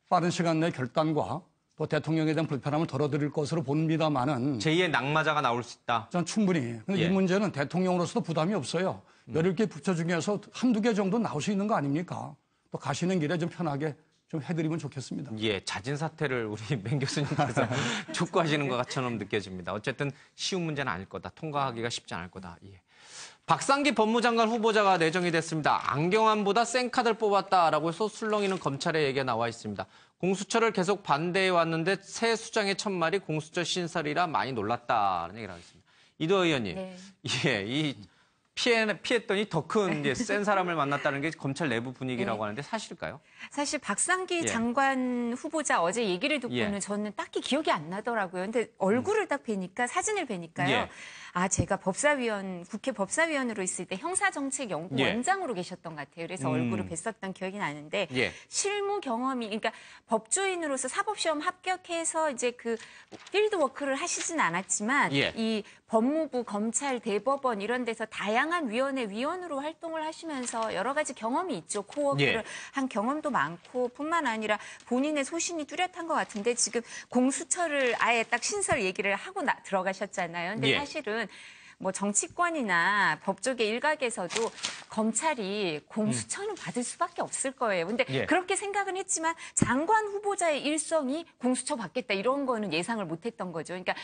빠른 시간 내에 결단과 또 대통령에 대한 불편함을 덜어드릴 것으로 봅니다만은 제2의 낙마자가 나올 수 있다. 저는 충분히. 근데 이 문제는 대통령으로서도 부담이 없어요. 17개 부처 중에서 한두 개 정도 나올 수 있는 거 아닙니까? 또 가시는 길에 좀 편하게 좀 해드리면 좋겠습니다. 자진 사퇴를 우리 맹 교수님께서 촉구하시는 것처럼 느껴집니다. 어쨌든 쉬운 문제는 아닐 거다. 통과하기가 쉽지 않을 거다. 박상기 법무장관 후보자가 내정이 됐습니다. 안경환보다 센 카드를 뽑았다라고 해서 술렁이는 검찰의 얘기가 나와 있습니다. 공수처를 계속 반대해 왔는데 새 수장의 첫말이 공수처 신설이라 많이 놀랐다는 얘기를 하고 있습니다. 이도 의원님, 이 피했더니 더 큰 센 사람을 만났다는 게 검찰 내부 분위기라고 하는데 사실일까요? 사실 박상기 장관 후보자 어제 얘기를 듣고는 저는 딱히 기억이 안 나더라고요. 근데 얼굴을 딱 뵈니까 사진을 뵈니까요. 제가 국회 법사위원으로 있을 때 형사정책연구원장으로 계셨던 것 같아요. 그래서 얼굴을 뵀었던 기억이 나는데 실무 경험이 그러니까 법조인으로서 사법시험 합격해서 이제 그 필드워크를 하시진 않았지만 이 법무부, 검찰, 대법원 이런 데서 다양한 위원회 위원으로 활동을 하시면서 여러 가지 경험이 있죠. 코워크를 한 경험도 많고 뿐만 아니라 본인의 소신이 뚜렷한 것 같은데 지금 공수처를 아예 딱 신설 얘기를 하고 들어가셨잖아요. 근데 사실은 뭐 정치권이나 법조계 일각에서도 검찰이 공수처는 받을 수밖에 없을 거예요. 근데 그렇게 생각은 했지만 장관 후보자의 일성이 공수처 받겠다 이런 거는 예상을 못했던 거죠. 그러니까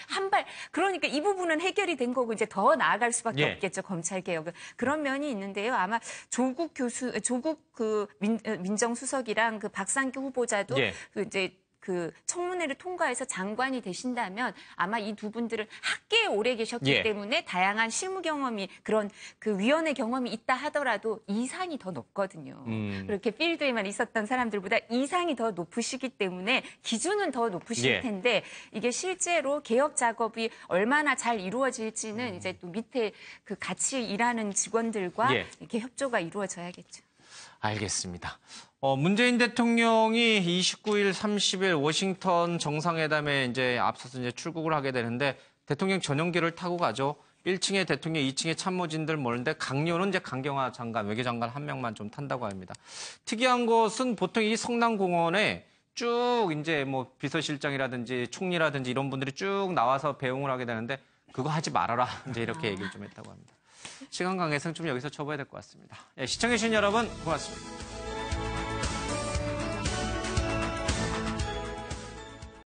그러니까 이 부분은 해결이 된 거고 이제 더 나아갈 수밖에 없겠죠. 검찰 개혁은 그런 면이 있는데요. 아마 조국 그 민정수석이랑 그 박상규 후보자도 그 청문회를 통과해서 장관이 되신다면 아마 이 두 분들은 학계에 오래 계셨기 때문에 다양한 실무 경험이 그런 그 위원회 경험이 있다 하더라도 이상이 더 높거든요. 그렇게 필드에만 있었던 사람들보다 이상이 더 높으시기 때문에 기준은 더 높으실 텐데 이게 실제로 개혁 작업이 얼마나 잘 이루어질지는 이제 또 밑에 그 같이 일하는 직원들과 이렇게 협조가 이루어져야겠죠. 알겠습니다. 문재인 대통령이 29일, 30일 워싱턴 정상회담에 이제 앞서서 이제 출국을 하게 되는데 대통령 전용기를 타고 가죠. 1층에 대통령, 2층에 참모진들 모는데 강요는 이제 강경화 장관, 외교장관 한 명만 좀 탄다고 합니다. 특이한 것은 보통 이 성남공원에 쭉 이제 뭐 비서실장이라든지 총리라든지 이런 분들이 쭉 나와서 배웅을 하게 되는데 그거 하지 말아라. 이제 이렇게 얘기를 좀 했다고 합니다. 시간 관계상 좀 여기서 접어야 될 것 같습니다. 시청해주신 여러분 고맙습니다.